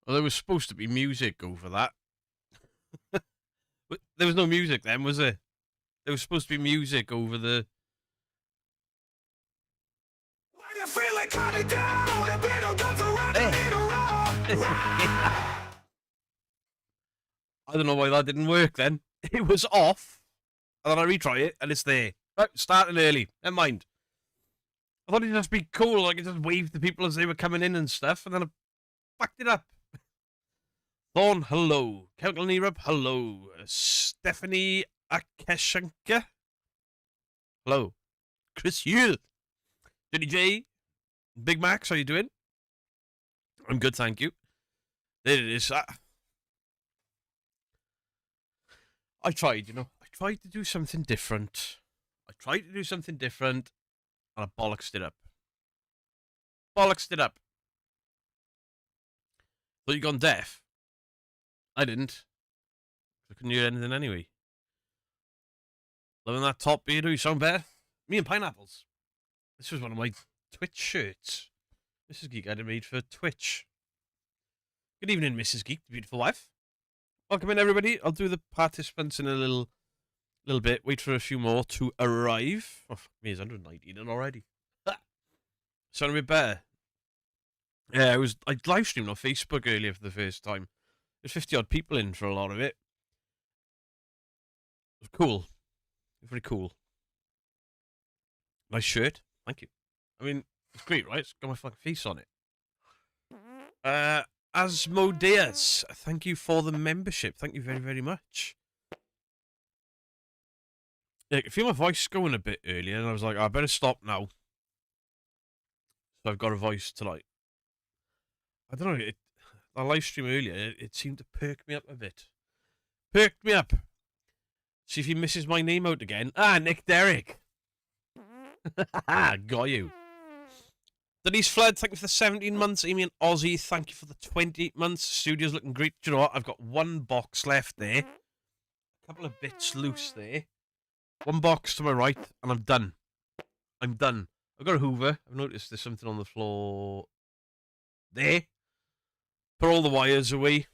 Well, there was supposed to be music over that. But there was no music then, was there? There was supposed to be music over the... I don't know why that didn't work then. It was off, and then I retry it, and it's there. Right, starting early. Never mind. I thought it'd just be cool, like, I just waved to people as they were coming in and stuff, and then I fucked it up. Thorn, hello. Kelkel Neerup, hello. Stephanie Akeshenka, hello. Chris Hugh. Jenny J. Big Max, how you doing? I'm good, thank you. There it is. I tried, you know. I tried to do something different. And I bollocksed it up. Thought you gone deaf? I didn't. I couldn't hear anything anyway. Loving that top beard, you sound better. Me and pineapples. This was one of my Twitch shirts. Mrs. Geek had it made for Twitch. Good evening, Mrs. Geek, the beautiful wife. Welcome in, everybody. I'll do the participants in a little bit. Wait for a few more to arrive. Oh, fuck me, it's 119 in already. Sound a bit better. Yeah, I live streamed on Facebook earlier for the first time. There's 50-odd people in for a lot of it. It was cool. Very cool. Nice shirt. Thank you. I mean, it's great, right? It's got my fucking face on it. Asmodeus, thank you for the membership. Thank you very, very much. Yeah, I could feel my voice going a bit earlier, and I was like, I better stop now. So I've got a voice tonight. I don't know, our live stream earlier, it seemed to perk me up a bit. Perked me up. See if he misses my name out again. Ah, Nick Derrick. Got you. Denise Flood, thank you for the 17 months. Amy and Aussie, thank you for the 20 months. Studio's looking great. Do you know what? I've got one box left there. A couple of bits loose there. One box to my right, and I'm done. I've got a Hoover. I've noticed there's something on the floor there. Put all the wires away.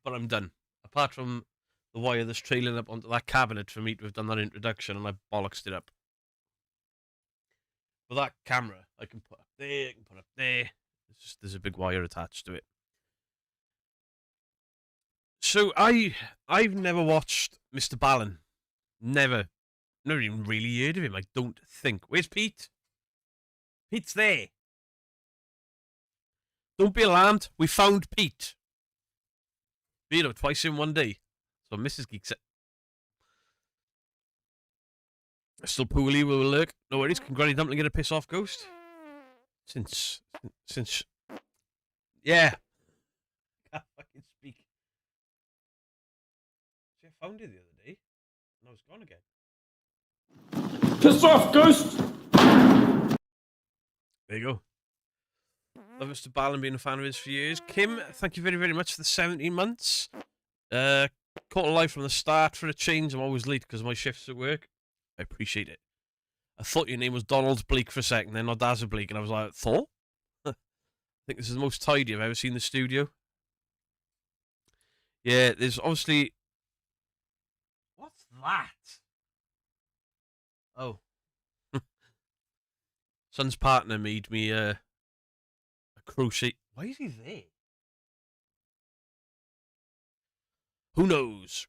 But I'm done. Apart from the wire that's trailing up onto that cabinet for me to have done that introduction, and I bollocksed it up. With that camera, I can put up there, I can put up there. There's a big wire attached to it. So I've never watched Mr. Ballen. Never even really heard of him, I don't think. Where's Pete? Pete's there. Don't be alarmed. We found Pete. You know, twice in one day. So Mrs. Geek said. Still poorly will lurk. No worries. Can Granny Dumpling get a piss off ghost? Since yeah. Can't fucking speak. See, I found it the other day. And I was gone again. Piss off, ghost! There you go. Love Mr. Ballen, being a fan of his for years. Kim, thank you very, very much for the 17 months. Caught a live from the start for a change. I'm always late because of my shifts at work. I appreciate it. I thought your name was Donald Bleak for a second, then Odazza Bleak, and I was like, Thor? I think this is the most tidy I've ever seen the studio. Yeah, there's obviously... What's that? Oh. Son's partner made me a crochet... Why is he there? Who knows?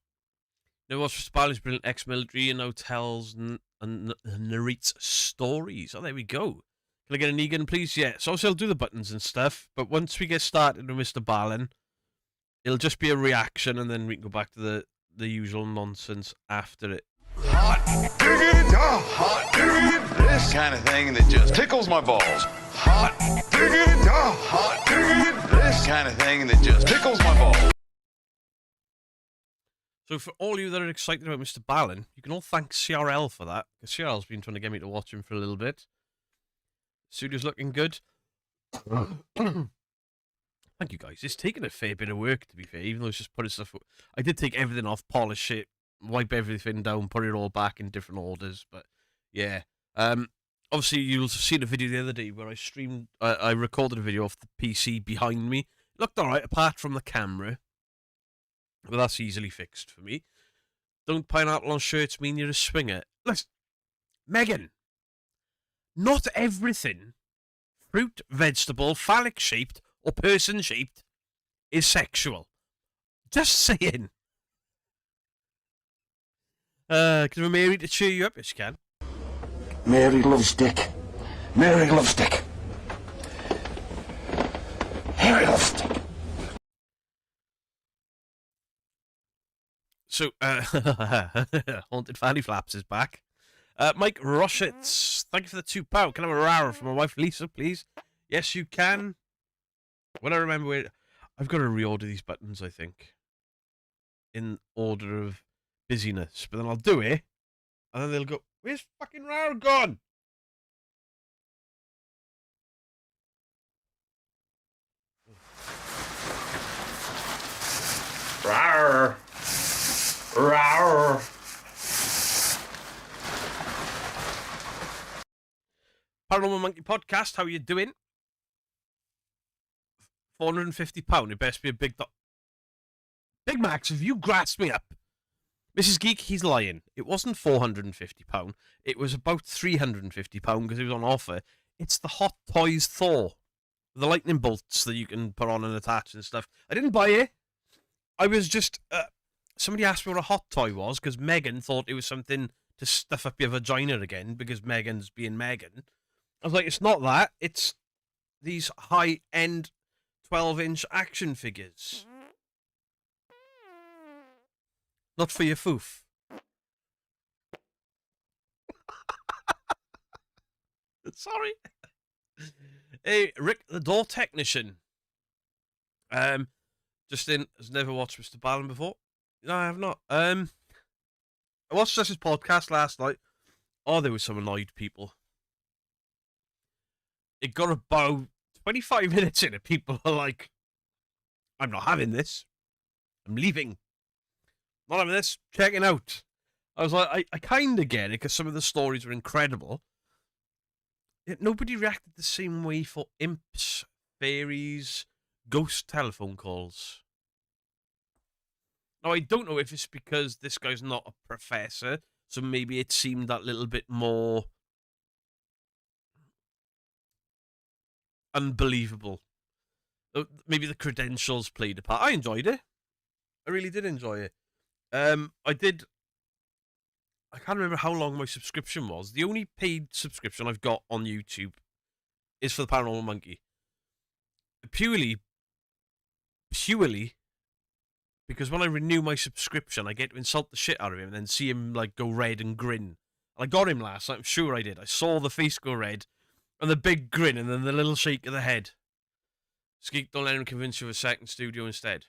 Never watched Mr. Ballen's brilliant ex-military and hotels and narrates stories. Oh, there we go. Can I get an Egan, please? Yeah. So obviously I'll do the buttons and stuff, but once we get started with Mr. Ballen, it'll just be a reaction, and then we can go back to the usual nonsense after it. Hot diggity, hot diggity, this kind of thing that just tickles my balls. Hot diggity, hot diggity, this kind of thing that just tickles my balls. So for all you that are excited about Mr. Ballen, you can all thank CRL for that, because CRL's been trying to get me to watch him for a little bit. Studio's looking good. Thank you, guys. It's taken a fair bit of work, to be fair, even though it's just putting stuff... I did take everything off, polish it, wipe everything down, put it all back in different orders, but yeah. Obviously, you'll see the video the other day where I recorded a video off the PC behind me. It Looked alright apart from the camera. But that's easily fixed for me. Don't pineapple on shirts mean you're a swinger. Listen, Megan, not everything, fruit, vegetable, phallic shaped, or person shaped, is sexual. Just saying. Can we Mary to cheer you up? Yes, you can. Mary loves Dick. Mary loves Dick. Mary loves Dick. So, Haunted Fanny Flaps is back. Mike Roshitz, thank you for the £2. Can I have a rara from my wife Lisa, please? Yes, you can. When I remember where... I've got to reorder these buttons, I think. In order of busyness. But then I'll do it. And then they'll go, where's fucking rara gone? Rawr. Rawr. Paranormal Monkey Podcast, how you doing? £450. It best be a big Big Max, have you grasped me up? Mrs. Geek, he's lying. It wasn't £450. It was about £350 because it was on offer. It's the Hot Toys Thor. The lightning bolts that you can put on and attach and stuff. I didn't buy it. I was just... somebody asked me what a hot toy was because Megan thought it was something to stuff up your vagina again because Megan's being Megan. I was like, it's not that. It's these high-end 12-inch action figures. Not for your foof. Sorry. Hey, Rick, the door technician. Justin has never watched Mr. Ballen before. No, I have not. I watched his podcast last night. Oh, there were some annoyed people. It got about 25 minutes in and people are like, I'm not having this. I'm leaving. Not having this. Checking out. I was like, I kind of get it because some of the stories were incredible. Yet nobody reacted the same way for imps, fairies, ghost telephone calls. Now, I don't know if it's because this guy's not a professor, so maybe it seemed that little bit more unbelievable. Maybe the credentials played a part. I enjoyed it. I really did enjoy it. I can't remember how long my subscription was. The only paid subscription I've got on YouTube is for the Paranormal Monkey. Purely because when I renew my subscription, I get to insult the shit out of him and then see him like go red and grin. And I got him last night, I'm sure I did. I saw the face go red and the big grin and then the little shake of the head. Skeek, don't let him convince you of a second studio instead.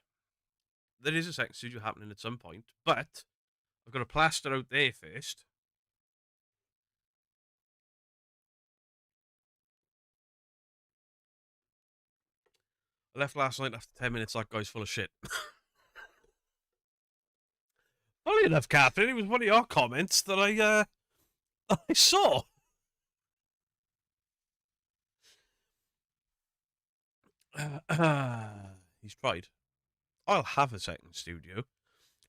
There is a second studio happening at some point, but I've got to plaster out there first. I left last night after 10 minutes. That guy's full of shit. Funny enough, Catherine, it was one of your comments that I saw. He's tried. I'll have a second studio.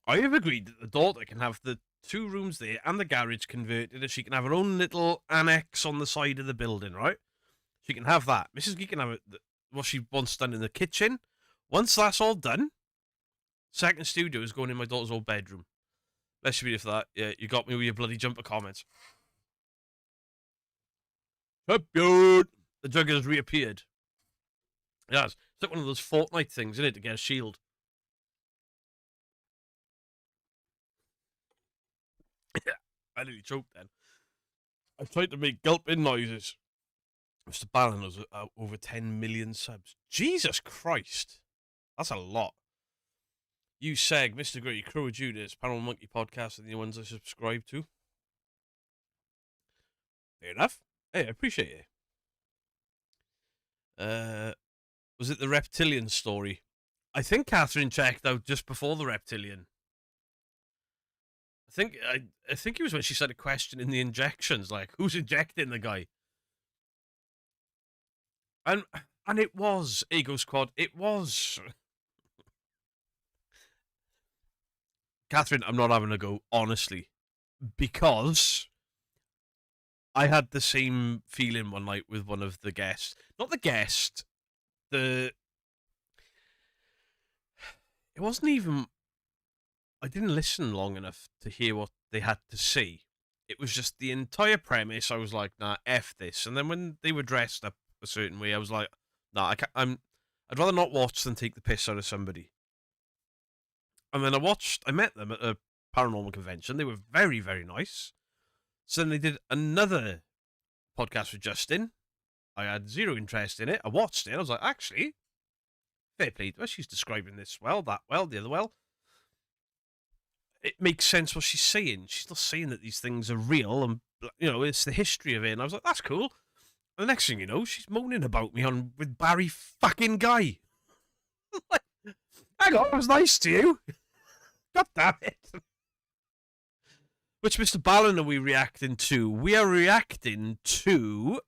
I have agreed that the daughter can have the 2 rooms there and the garage converted, and she can have her own little annex on the side of the building, right? She can have that. Mrs. Geek can have what she wants done in the kitchen. Once that's all done, second studio is going in my daughter's old bedroom. Bless you for that. Yeah, you got me with your bloody jumper comments. Champion! The jug has reappeared. Yes, it's like one of those Fortnite things, isn't it, to get a shield. I nearly choked then. I've tried to make gulping noises. Mr. Ballen has over 10 million subs. Jesus Christ. That's a lot. You Seg, Mr. Gritty, Crow of Judas, Paranormal Monkey Podcast are the ones I subscribe to. Fair enough. Hey, I appreciate it. Was it the reptilian story? I think Catherine checked out just before the reptilian. I think it was when she started questioning the injections, like, who's injecting the guy? And And it was Ego Squad. It was. Catherine, I'm not having a go, honestly, because I had the same feeling one night with one of the guests. Not the guest, the. It wasn't even. I didn't listen long enough to hear what they had to say. It was just the entire premise. I was like, nah, F this. And then when they were dressed up a certain way, I was like, nah, I'd rather not watch than take the piss out of somebody. And then I met them at a paranormal convention. They were very, very nice. So then they did another podcast with Justin. I had zero interest in it. I watched it. I was like, actually, fair play to her. She's describing this well, that well, the other well. It makes sense what she's saying. She's not saying that these things are real and, it's the history of it. And I was like, that's cool. And the next thing you know, she's moaning about me with Barry fucking Guy. Like, hang on, I was nice to you. God damn it. Which Mr. Ballen are we reacting to? We are reacting to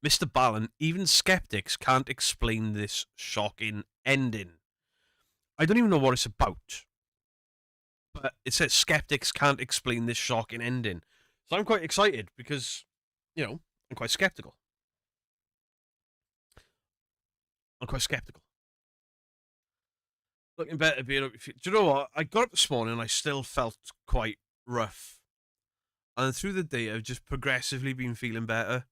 Mr. Ballen. Even skeptics can't explain this shocking ending. I don't even know what it's about. But it says skeptics can't explain this shocking ending. So I'm quite excited because, I'm quite skeptical. Looking better, do you know what? I got up this morning and I still felt quite rough. And through the day, I've just progressively been feeling better.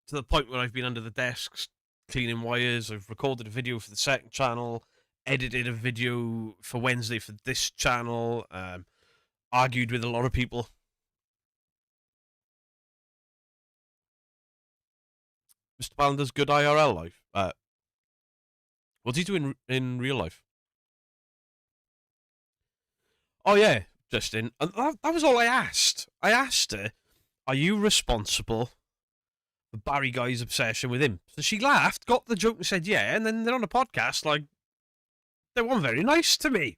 To the point where I've been under the desks, cleaning wires. I've recorded a video for the second channel, edited a video for Wednesday for this channel, argued with a lot of people. Mr. Ballen does good IRL life. What's he doing in real life? Oh, yeah, Justin. And that was all I asked. I asked her, are you responsible for Barry Guy's obsession with him? So she laughed, got the joke and said, yeah, and then they're on a podcast, like, they weren't very nice to me.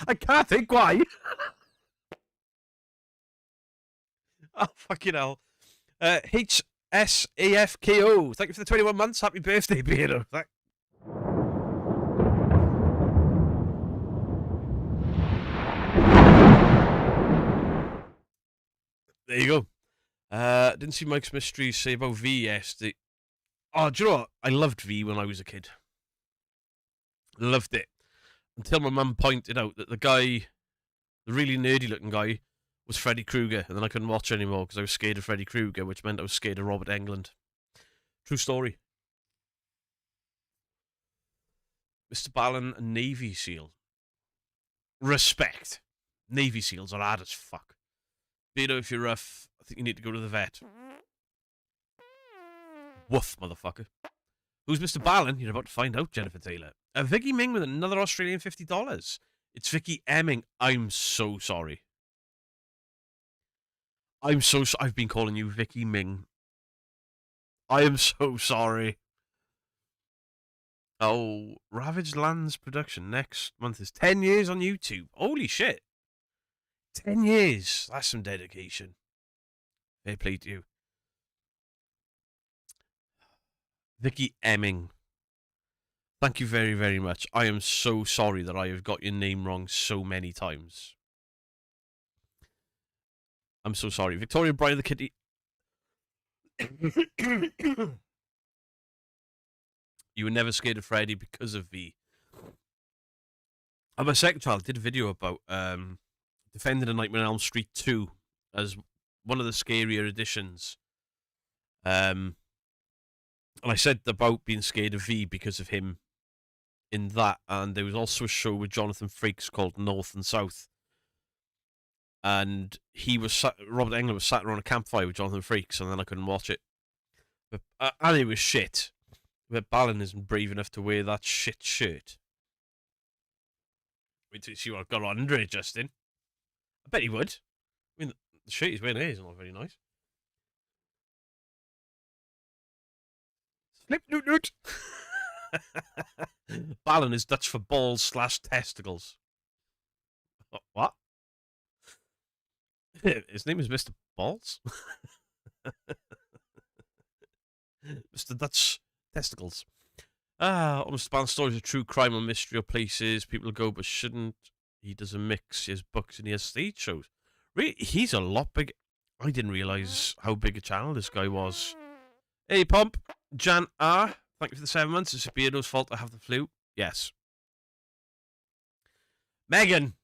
I can't think why. Oh, fucking hell. HSAFKO. Thank you for the 21 months. Happy birthday, Beardo. There you go. Didn't see Mike's Mystery say about V yesterday. Oh, do you know what? I loved V when I was a kid. Loved it. Until my mum pointed out that the guy, the really nerdy looking guy, was Freddy Krueger, and then I couldn't watch anymore because I was scared of Freddy Krueger, which meant I was scared of Robert Englund. True story. Mr. Ballen, a Navy SEAL. Respect. Navy SEALs are hard as fuck. Beardo, if you're rough, I think you need to go to the vet. Woof, motherfucker. Who's Mr. Ballen? You're about to find out, Jennifer Taylor. Vicky Ming with another Australian $50. It's Vicky Emming. I'm so sorry. I've been calling you Vicky Ming. I am so sorry. Oh, Ravaged Lands production next month is 10 years on YouTube. Holy shit. 10 years. That's some dedication. Fair play to you. Vicky Emming. Thank you very, very much. I am so sorry that I have got your name wrong so many times. I'm so sorry. Victoria Bryan the Kitty. You were never scared of Freddy because of V. And my second child did a video about Defending a Nightmare on Elm Street 2 as one of the scarier editions. And I said about being scared of V because of him in that. And there was also a show with Jonathan Frakes called North and South. And Robert Englund was sat around a campfire with Jonathan Frakes, and then I couldn't watch it. But, and it was shit. But Ballen isn't brave enough to wear that shit shirt. Wait till you see what I've got under it, Justin. I bet he would. I mean, the shirt he's wearing here is not very nice. Flip noot noot. Ballen is Dutch for balls / testicles. What? His name is Mr. Balls. Mr. Dutch Testicles. Almost banned stories of true crime or mystery or places people go but shouldn't. He does a mix. He has books and he has stage shows. Really, he's a lot big. I didn't realise how big a channel this guy was. Hey, Pomp. Jan R. Thank you for the 7 months. It's Beardo's fault I have the flu. Yes. Megan.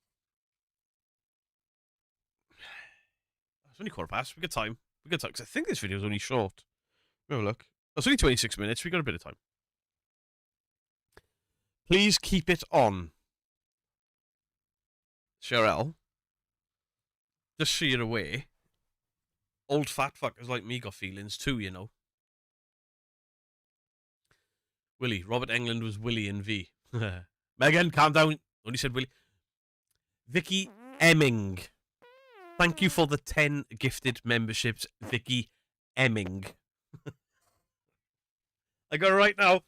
It's only 15:15. We got time. We got time. Because I think this video is only short. Have a look. It's only 26 minutes. We got a bit of time. Please keep it on. Cheryl. Just so you're aware. Old fat fuckers like me got feelings too, you know. Willie. Robert Englund was Willie in V. Megan, calm down. Only said Willie. Vicky Emming. Thank you for the 10 gifted memberships, Vicky Emming. I got it right now.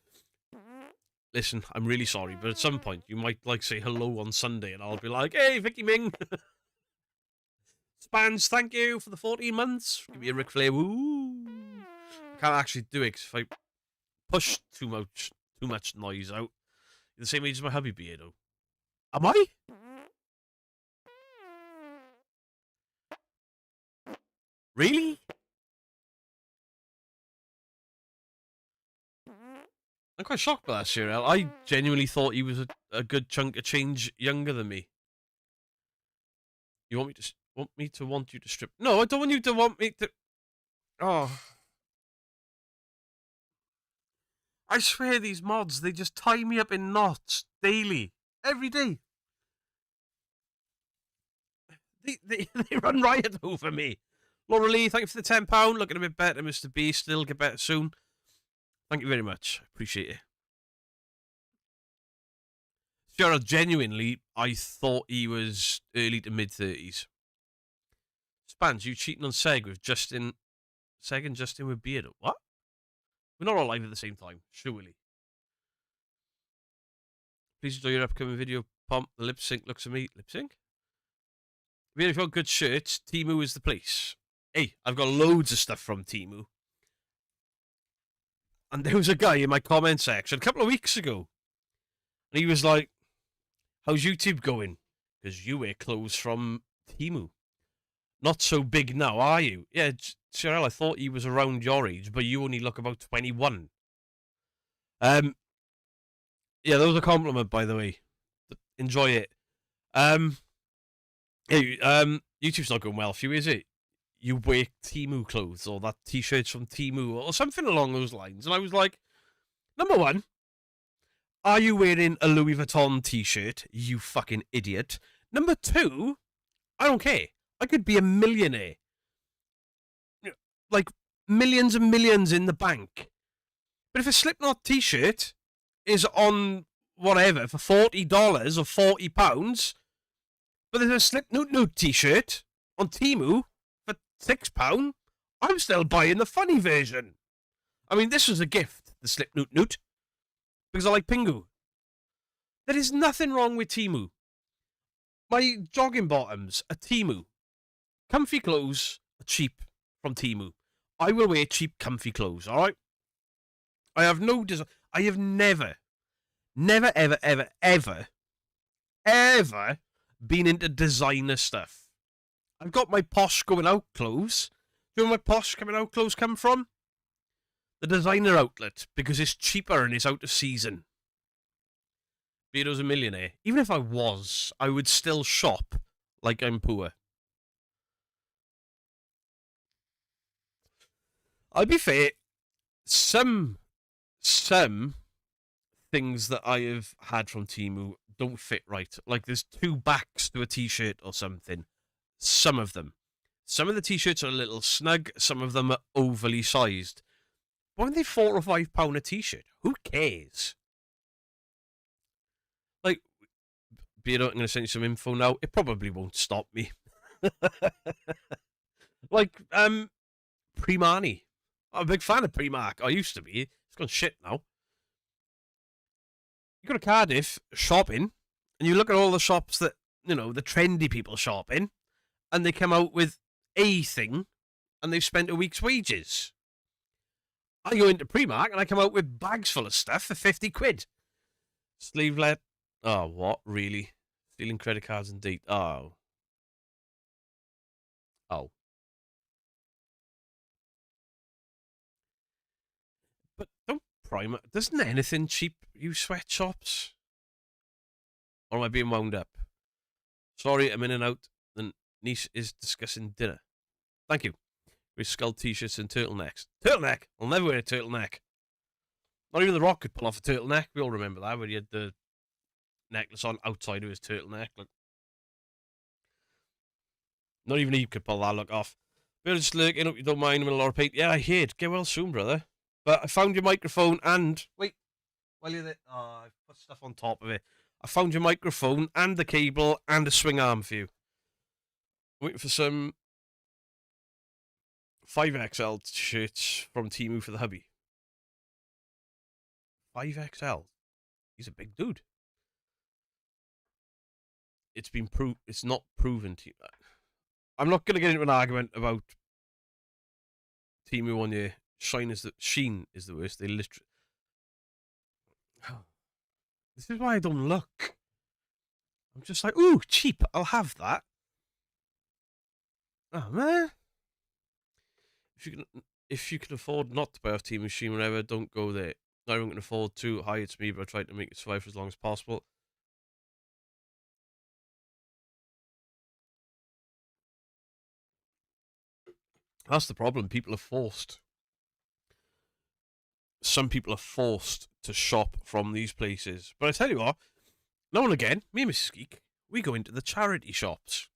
Listen, I'm really sorry, but at some point you might like say hello on Sunday and I'll be like, hey, Vicky Ming. Spans, thank you for the 14 months. Give me a Ric Flair. Woo. I can't actually do it because if I push too much noise out, you're the same age as my hubby Beardo. Am I? Really? I'm quite shocked by that, Cheryl. I genuinely thought he was a good chunk of change younger than me. You want me to want you to strip? No, I don't want you to want me to. Oh. I swear these mods, they just tie me up in knots daily. Every day. They run riot over me. Laura Lee, thank you for the £10. Looking a bit better, Mr. B. Still get better soon. Thank you very much. Appreciate it. Gerald, genuinely, I thought he was early to mid-30s. Spans, you cheating on Seg with Justin... Seg and Justin with Beardo. What? We're not all live at the same time, surely. Please enjoy your upcoming video, Pomp. The lip sync looks at me. Lip sync? If you've got good shirts, Temu is the place. Hey, I've got loads of stuff from Temu. And there was a guy in my comment section a couple of weeks ago. And he was like, how's YouTube going? Because you wear clothes from Temu. Not so big now, are you? Yeah, Cheryl, I thought he was around your age, but you only look about 21. Yeah, that was a compliment, by the way. Enjoy it. Hey, YouTube's not going well for you, is it? You wear Temu clothes, or that t-shirts from Temu, or something along those lines. And I was like, number one, are you wearing a Louis Vuitton t-shirt, you fucking idiot? Number two, I don't care. I could be a millionaire. Like, millions and millions in the bank. But if a Slipknot t-shirt is on whatever for $40 or £40, but there's a Slipknot t-shirt on Temu for £6, I'm still buying the funny version. I mean, this was a gift, the Slipknot, because I like Pingu. There is nothing wrong with Temu. My jogging bottoms are Temu. Comfy clothes are cheap from Temu. I will wear cheap, comfy clothes, alright? I have no desire. I have never, ever been into designer stuff. I've got my posh going out clothes. Do you know where my posh coming out clothes come from? The designer outlet, because it's cheaper and it's out of season. Beardo's a millionaire. Even if I was, I would still shop like I'm poor. I'll be fair, some things that I have had from Temu don't fit right. Like there's two backs to a t-shirt or something. Some of them. Some of the t-shirts are a little snug, some of them are overly sized. Why aren't they £4 or £5 a t-shirt? Who cares? Like, Beardo, I'm going to send you some info now. It probably won't stop me. Like, Primani. I'm a big fan of Primark. I used to be. It's gone shit now. You go to Cardiff shopping, and you look at all the shops that, you know, the trendy people shop in, and they come out with a thing, and they've spent a week's wages. I go into Primark and I come out with bags full of stuff for 50 quid. Sleevelet. Oh, what? Really? Stealing credit cards and date. Oh. Oh. But don't Primark. Doesn't anything cheap use sweatshops? Or am I being wound up? Sorry, I'm in and out. The niece is discussing dinner. Thank you. With skull t-shirts and turtlenecks. Turtleneck! I'll never wear a turtleneck. Not even The Rock could pull off a turtleneck. We all remember that, when he had the necklace on outside of his turtleneck. Like, not even he could pull that look off. We're just lurking, hope you don't mind. I'm in a lot of pain. Yeah, I heard. Get well soon, brother. But I found your microphone and... Wait. While you're there... Oh, I've put stuff on top of it. I found your microphone and the cable and a swing arm for you. Waiting for some 5XL shirts from Temu for the hubby. 5XL? He's a big dude. It's been proved. It's not proven to you. I'm not going to get into an argument about Temu 1 year. Sheen is the worst. They literally... This is why I don't look. I'm just like, ooh, cheap. I'll have that. Oh man. If you can afford not to buy off Temu Shein whenever, don't go there. No one can afford to. Hi, it's me, but I try to make it survive for as long as possible. That's the problem. People are forced. Some people are forced to shop from these places. But I tell you what, now and again, me and Mrs. Geek, we go into the charity shops.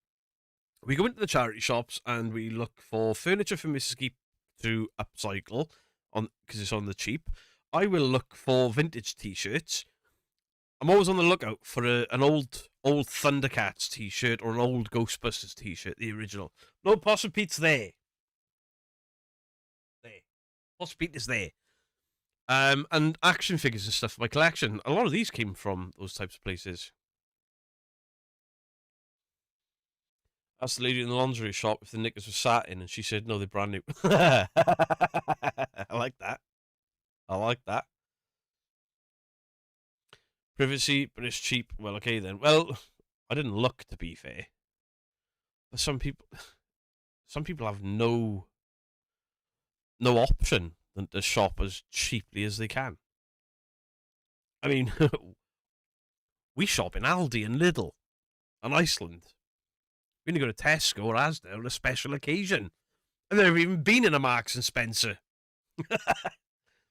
We go into the charity shops and we look for furniture for Mrs. Geek to upcycle on because it's on the cheap. I will look for vintage t-shirts. I'm always on the lookout for an old Thundercats t-shirt or an old Ghostbusters t-shirt, the original. No, Possum Pete's there. Possum Pete is there. And action figures and stuff for my collection. A lot of these came from those types of places. Asked the lady in the lingerie shop if the knickers were satin, and she said, no, they're brand new. I like that. I like that. Privacy, but it's cheap. Well, okay then. Well, I didn't look, to be fair. But some people have no option than to shop as cheaply as they can. I mean, we shop in Aldi and Lidl and Iceland. We only go to Tesco or Asda on a special occasion. I've never even been in a Marks and Spencer.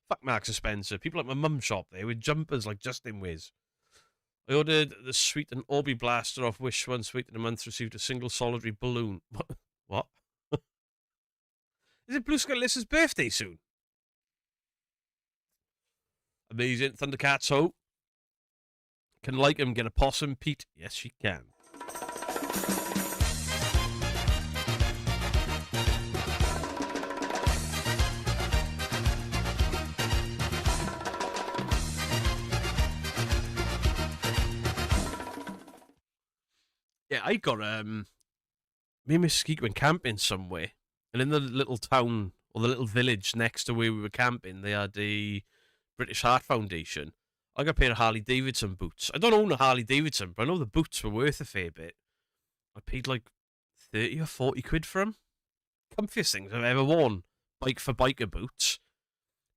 Fuck Marks and Spencer. People like my mum shop there with jumpers like Justin wears. I ordered the Sweet and Orby Blaster off Wish once. Waited a month, received a single solitary balloon. What? Is it Blue Sky Lissa's birthday soon? Amazing. Thundercats ho. Can like him get a Possum Pete? Yes, she can. Yeah, I got me and Miss Skeek went camping somewhere, and in the little town or the little village next to where we were camping, they had the British Heart Foundation. I got paid a Harley Davidson boots. I don't own a Harley Davidson, but I know the boots were worth a fair bit. I paid like 30 or 40 quid for them. Comfiest things I've ever worn. Bike for biker boots.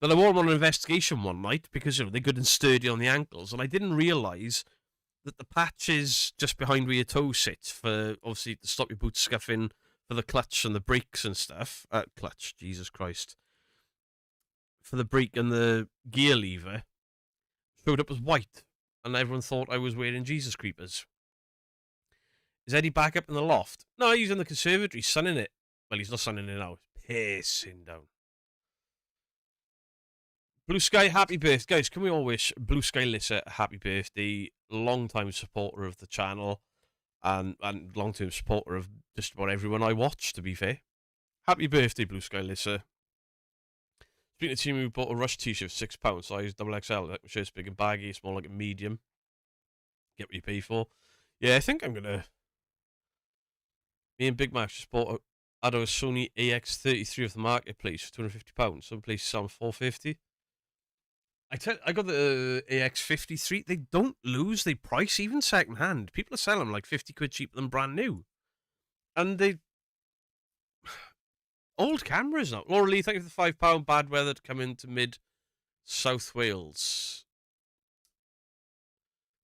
Then I wore them on an investigation one night because they're good and sturdy on the ankles, and I didn't realise that the patches just behind where your toe sits for, obviously, to stop your boots scuffing for the clutch and the brakes and stuff. Clutch, Jesus Christ. For the brake and the gear lever, showed up as white, and everyone thought I was wearing Jesus Creepers. Is Eddie back up in the loft? No, he's in the conservatory, sunning it. Well, he's not sunning it now. He's pissing down. Blue Sky, happy birthday. Guys, can we all wish Blue Sky Lissa a happy birthday? Long-time supporter of the channel and long-term supporter of just about everyone I watch, to be fair. Happy birthday, Blue Sky Lissa. Speaking of team, we bought a Rush t-shirt for £6, size XXL. Like my shirt's big and baggy, small like a medium. Get what you pay for. Yeah, I think I'm going to... Me and Big Max just bought I had a Sony AX33 off the marketplace for £250. Some places sell them £450. I got the AX53. They don't lose their price even second hand. People are selling them like 50 quid cheaper than brand new. And they old cameras now. Laura Lee, thank you for the £5 bad weather to come into mid South Wales.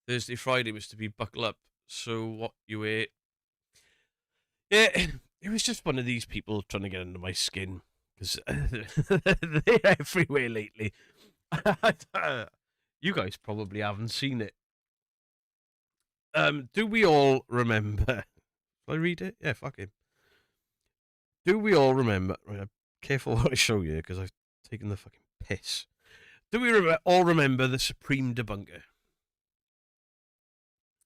Thursday, Friday was to be buckle up. So what you ate? Yeah, it was just one of these people trying to get under my skin because they're everywhere lately. You guys probably haven't seen it. Do we all remember? Shall I read it? Yeah, fuck him. Do we all remember? Right, careful what I show you because I've taken the fucking piss. Do we all remember the Supreme Debunker?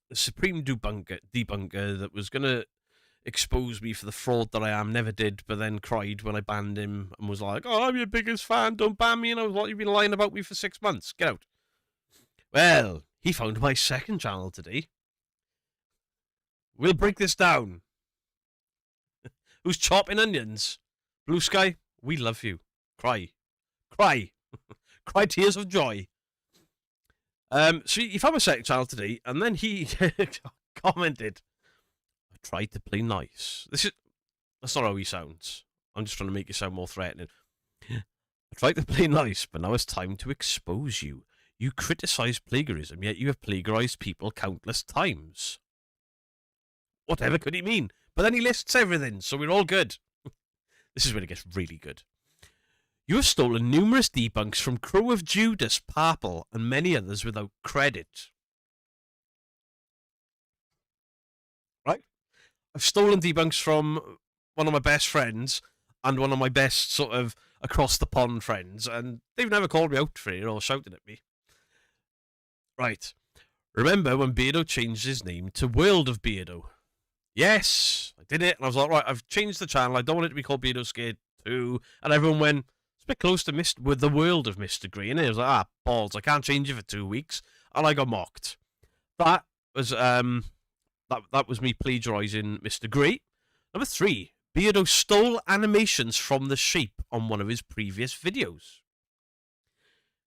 The Supreme debunker that was going to expose me for the fraud that I am, never did, but then cried when I banned him and was like, oh, I'm your biggest fan, don't ban me. And I was like, you've been lying about me for 6 months. Get out. Well, he found my second channel today. We'll break this down. Who's chopping onions? Blue Sky, we love you. Cry. Cry. Cry tears of joy. So he found my second channel today, and then he commented, I tried to play nice. That's not how he sounds. I'm just trying to make you sound more threatening. I tried to play nice, but now it's time to expose you. You criticize plagiarism, yet you have plagiarized people countless times. Whatever could he mean? But then he lists everything, so we're all good. This is when it gets really good. You have stolen numerous debunks from Crow of Judas, Parple, and many others without credit. Right? I've stolen debunks from one of my best friends and one of my best sort of across the pond friends, and they've never called me out for it or shouted at me. Right. Remember when Beardo changed his name to World of Beardo? Yes, I did it, and I was like, right, I've changed the channel. I don't want it to be called Beardo Scared 2. And everyone went, it's a bit close to with the world of Mr. Green. And I was like, balls, I can't change it for 2 weeks. And I got mocked. That was that was me plagiarising Mr. Grey. Number 3, Beardo stole animations from the sheep on one of his previous videos.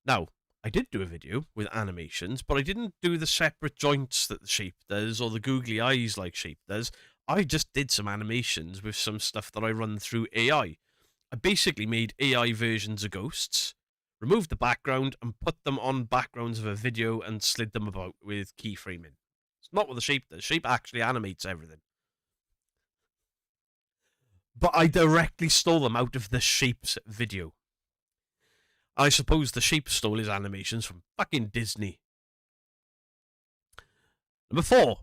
Now, I did do a video with animations, but I didn't do the separate joints that the sheep does or the googly eyes like sheep does. I just did some animations with some stuff that I run through AI. I basically made AI versions of ghosts, removed the background, and put them on backgrounds of a video and slid them about with keyframing. It's not what the sheep does. Sheep actually animates everything. But I directly stole them out of the sheep's video. I suppose the sheep stole his animations from fucking Disney. Number 4.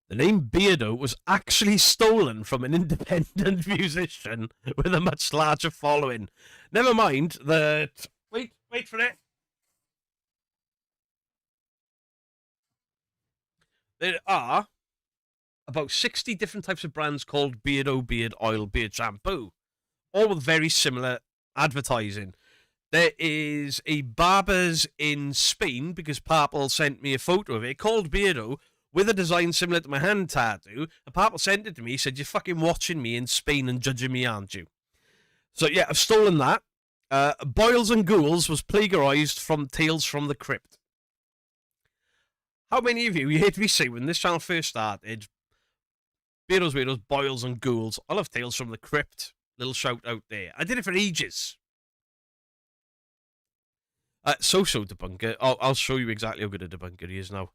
The name Beardo was actually stolen from an independent musician with a much larger following. Never mind that... Wait for it. There are about 60 different types of brands called Beardo Beard Oil Beard Shampoo, all with very similar advertising. There is a Barber's in Spain, because Parple sent me a photo of it, called Beardo, with a design similar to my hand tattoo. And Parple sent it to me. He said, you're fucking watching me in Spain and judging me, aren't you? So, yeah, I've stolen that. Boils and Ghouls was plagiarised from Tales from the Crypt. How many of you heard me say when this channel first started, Beardo's Weirdos, Boils and Ghouls, I love Tales from the Crypt. Little shout out there. I did it for ages. So debunker. I'll show you exactly how good a debunker he is now.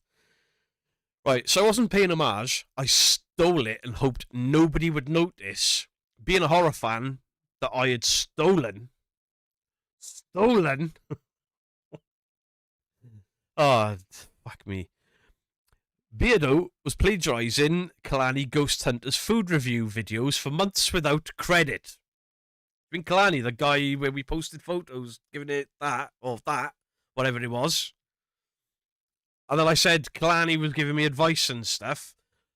Right, so I wasn't paying homage. I stole it and hoped nobody would notice, being a horror fan, that I had stolen. Stolen? Oh, fuck me. Beardo was plagiarising Kalani Ghost Hunter's food review videos for months without credit. In Kalani, the guy where we posted photos giving it that, or that, whatever it was. And then I said Kalani was giving me advice and stuff.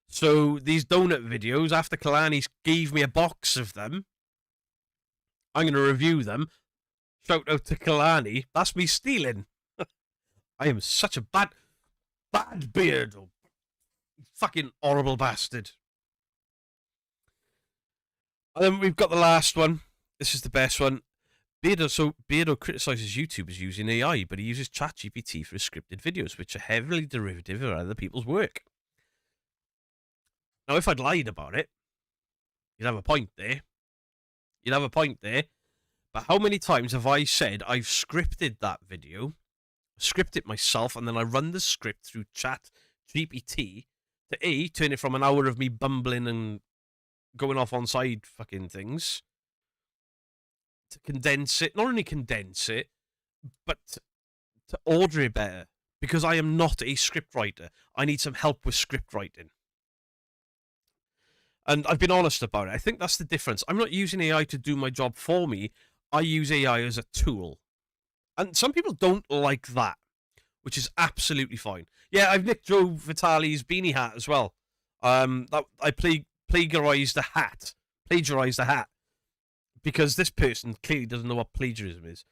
So these donut videos, after Kalani gave me a box of them, I'm going to review them. Shout out to Kalani. That's me stealing. I am such a bad Beardo. Fucking horrible bastard. And then we've got the last one. This is the best one. Beardo criticises YouTubers using AI, but he uses ChatGPT for his scripted videos, which are heavily derivative of other people's work. Now, if I'd lied about it, you'd have a point there. You'd have a point there. But how many times have I said I've scripted that video, script it myself, and then I run the script through ChatGPT to A, turn it from an hour of me bumbling and going off on side fucking things, to condense it, not only condense it, but to order it better. Because I am not a script writer. I need some help with script writing. And I've been honest about it. I think that's the difference. I'm not using AI to do my job for me. I use AI as a tool. And some people don't like that, which is absolutely fine. Yeah, I've nicked Joe Vitale's beanie hat as well. I plagiarized a hat. Because this person clearly doesn't know what plagiarism is.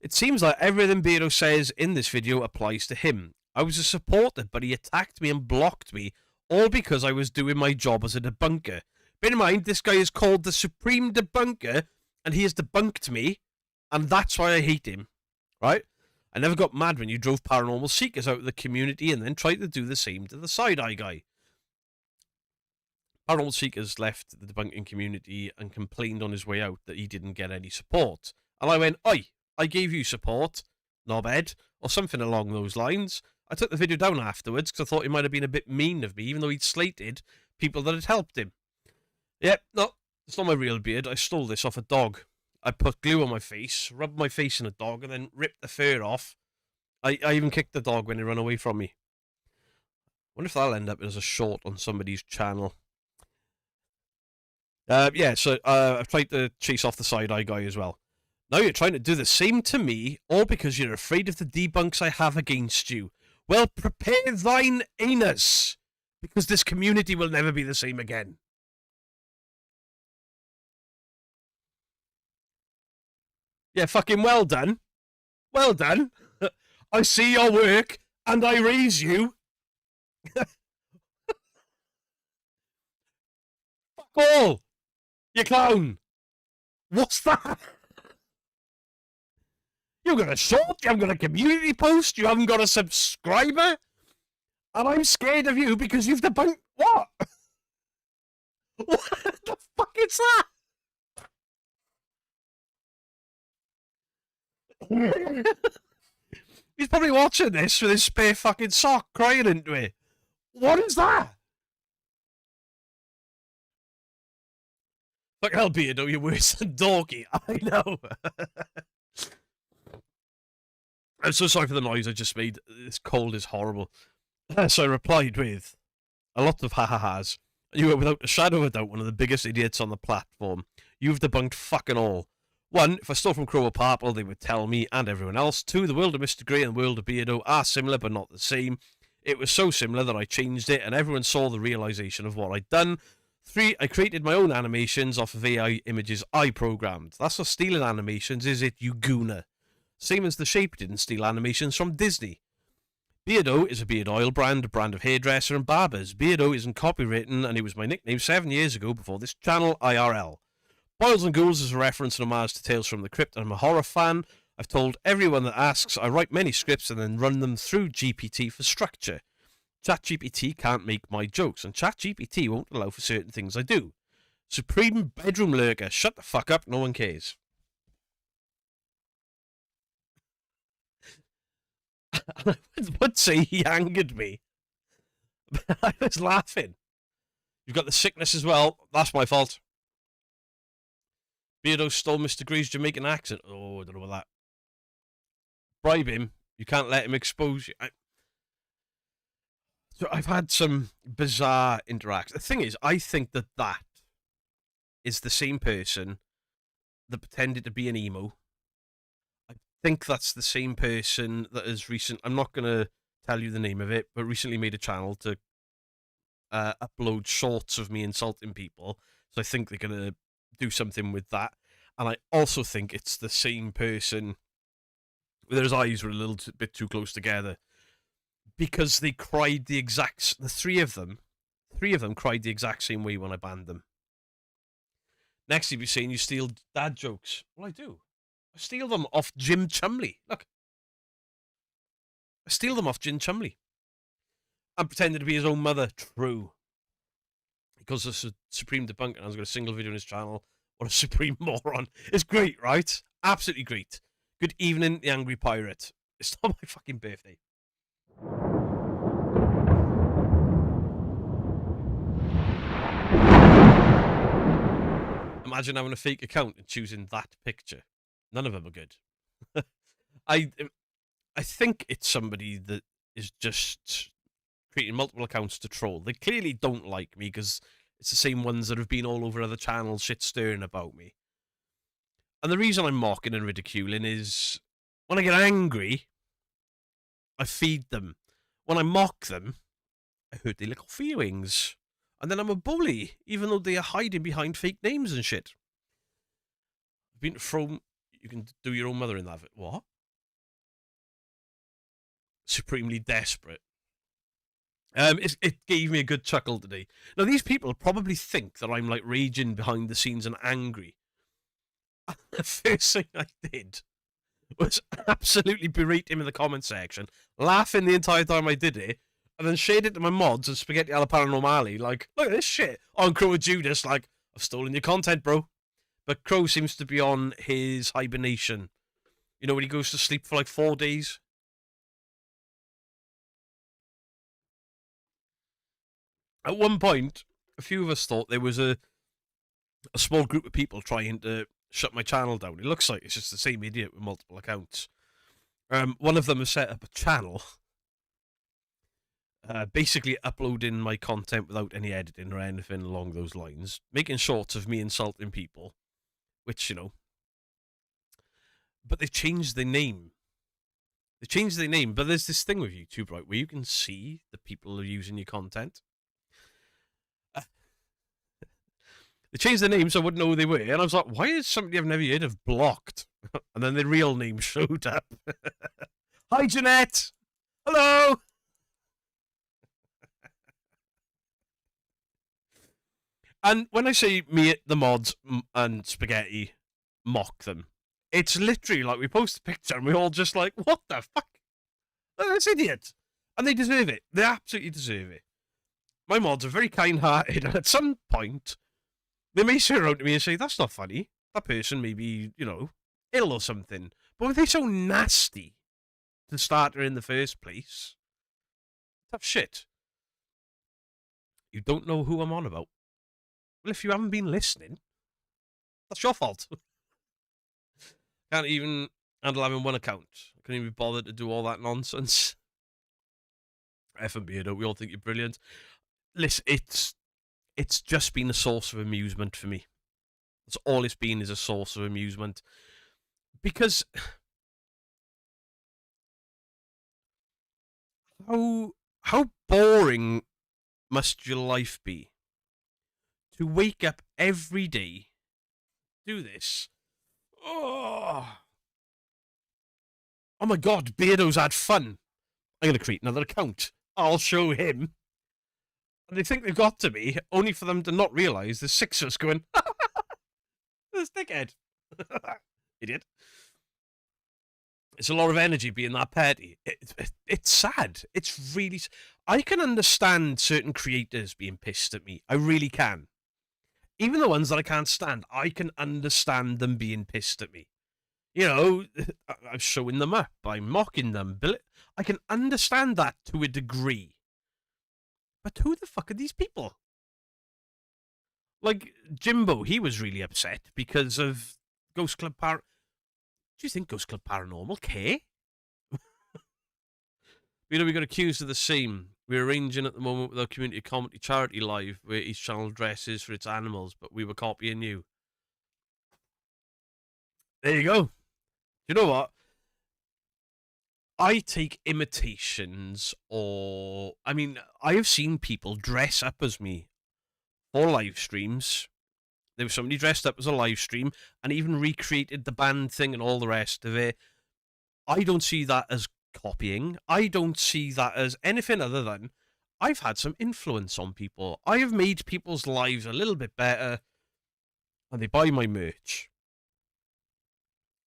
It seems like everything Beardo says in this video applies to him. I was a supporter, but he attacked me and blocked me, all because I was doing my job as a debunker. Bear in mind, this guy is called the Supreme Debunker, and he has debunked me, and that's why I hate him, right? I never got mad when you drove paranormal seekers out of the community and then tried to do the same to the side-eye guy. Paranormal Seekers left the debunking community and complained on his way out that he didn't get any support. And I went, oi, I gave you support, knobhead, or something along those lines. I took the video down afterwards because I thought he might have been a bit mean of me, even though he'd slated people that had helped him. Yep, no, it's not my real beard. I stole this off a dog. I put glue on my face, rubbed my face in a dog, and then ripped the fur off. I even kicked the dog when he ran away from me. Wonder if that'll end up as a short on somebody's channel. Yeah, so I've tried to chase off the side-eye guy as well. Now you're trying to do the same to me, all because you're afraid of the debunks I have against you. Well, prepare thine anus, because this community will never be the same again. Yeah, fucking well done. Well done. I see your work, and I raise you. Fuck all. You clown! What's that? You haven't got a short, you haven't got a community post, you haven't got a subscriber, and I'm scared of you because you've debunked what? What the fuck is that? He's probably watching this with his spare fucking sock crying into it. What is that? Fuck hell, Beardo, you're worse than Dorky. I know. I'm so sorry for the noise I just made. This cold is horrible. So I replied with a lot of ha-ha-has. You are without a shadow of a doubt one of the biggest idiots on the platform. You've debunked fucking all. 1, if I stole from Crow or Purple, they would tell me and everyone else. 2, the world of Mr. Grey and the world of Beardo are similar but not the same. It was so similar that I changed it and everyone saw the realisation of what I'd done. 3, I created my own animations off of AI images I programmed. That's not stealing animations, is it, you gooner? Same as The Shape didn't steal animations from Disney. Beardo is a beard oil brand, a brand of hairdresser and barbers. Beardo isn't copywritten, and it was my nickname 7 years ago before this channel, IRL. Boils and Ghouls is a reference and homage to Tales from the Crypt, and I'm a horror fan. I've told everyone that asks, I write many scripts and then run them through GPT for structure. ChatGPT can't make my jokes, and ChatGPT won't allow for certain things I do. Supreme Bedroom Lurker, shut the fuck up, no one cares. I would say he angered me. I was laughing. You've got the sickness as well. That's my fault. Beardo stole Mr. Grey's Jamaican accent. Oh, I don't know about that. Bribe him. You can't let him expose you. So I've had some bizarre interactions. The thing is, I think that is the same person that pretended to be an emo. I think that's the same person that has I'm not going to tell you the name of it, but recently made a channel to upload shorts of me insulting people. So I think they're going to do something with that. And I also think it's the same person. Their eyes were a little bit too close together. Because they cried the three of them cried the exact same way when I banned them. Next, you'd be saying you steal dad jokes. Well, I do. I steal them off Jim Chumley. Look. I steal them off Jim Chumley. I'm pretending to be his own mother. True. Because this is Supreme Debunker and I was got a single video on his channel. What a supreme moron. It's great, right? Absolutely great. Good evening, the Angry Pirate. It's not my fucking birthday. Imagine having a fake account and choosing that picture. None of them are good. I think it's somebody that is just creating multiple accounts to troll. They clearly don't like me because it's the same ones that have been all over other channels shit stirring about me. And the reason I'm mocking and ridiculing is when I get angry, I feed them. When I mock them, I hurt their little feelings. And then I'm a bully, even though they are hiding behind fake names and shit. I've been thrown. You can do your own mother in that. What? Supremely desperate. It gave me a good chuckle today. Now, these people probably think that I'm like raging behind the scenes and angry. The first thing I did was absolutely berate him in the comment section, laughing the entire time I did it, and then shade it to my mods and Spaghetti alla Paranormale, like, look at this shit. On Crow with Judas, like, I've stolen your content, bro. But Crow seems to be on his hibernation. You know, when he goes to sleep for like 4 days. At one point, a few of us thought there was a small group of people trying to shut my channel down. It looks like it's just the same idiot with multiple accounts. One of them has set up a channel, basically uploading my content without any editing or anything along those lines, making shorts of me insulting people, which, you know. But they've changed their name. They changed their name, but there's this thing with YouTube, right, where you can see the people who are using your content. They changed their name so I wouldn't know who they were, and I was like, why is somebody I've never heard of blocked? And then their real name showed up. Hi, Jeanette! Hello! And when I say me, the mods, and Spaghetti mock them, it's literally like we post a picture and we're all just like, what the fuck? Oh, this idiot! And they deserve it. They absolutely deserve it. My mods are very kind-hearted, and at some point, they may sit around to me and say, that's not funny. That person may be, you know, ill or something. But were they so nasty to start her in the first place? Tough shit. You don't know who I'm on about. Well, if you haven't been listening, that's your fault. Can't even handle having one account. I couldn't even be bothered to do all that nonsense. Effing beardo, we all think you're brilliant. Listen, it's just been a source of amusement for me. That's all it's been, is a source of amusement. Because how boring must your life be to wake up every day, do this? Oh my god, Beardo's had fun. I'm going to create another account. I'll show him. And they think they've got to me, only for them to not realise there's 6 of us going, this dickhead. Idiot. It's a lot of energy being that petty. It's sad. It's really... I can understand certain creators being pissed at me. I really can. Even the ones that I can't stand, I can understand them being pissed at me. You know, I'm showing them up. I'm mocking them. I can understand that to a degree. But who the fuck are these people? Like, Jimbo, he was really upset because of Ghost Club Do you think Ghost Club Paranormal care? You know, we got accused of the same. We're arranging at the moment with our community comedy charity live where each channel dresses for its animals, but we were copying you. There you go. You know what? I take imitations I mean, I have seen people dress up as me for live streams. There was somebody dressed up as a live stream and even recreated the band thing and all the rest of it. I don't see that as copying. I don't see that as anything other than I've had some influence on people. I have made people's lives a little bit better and they buy my merch,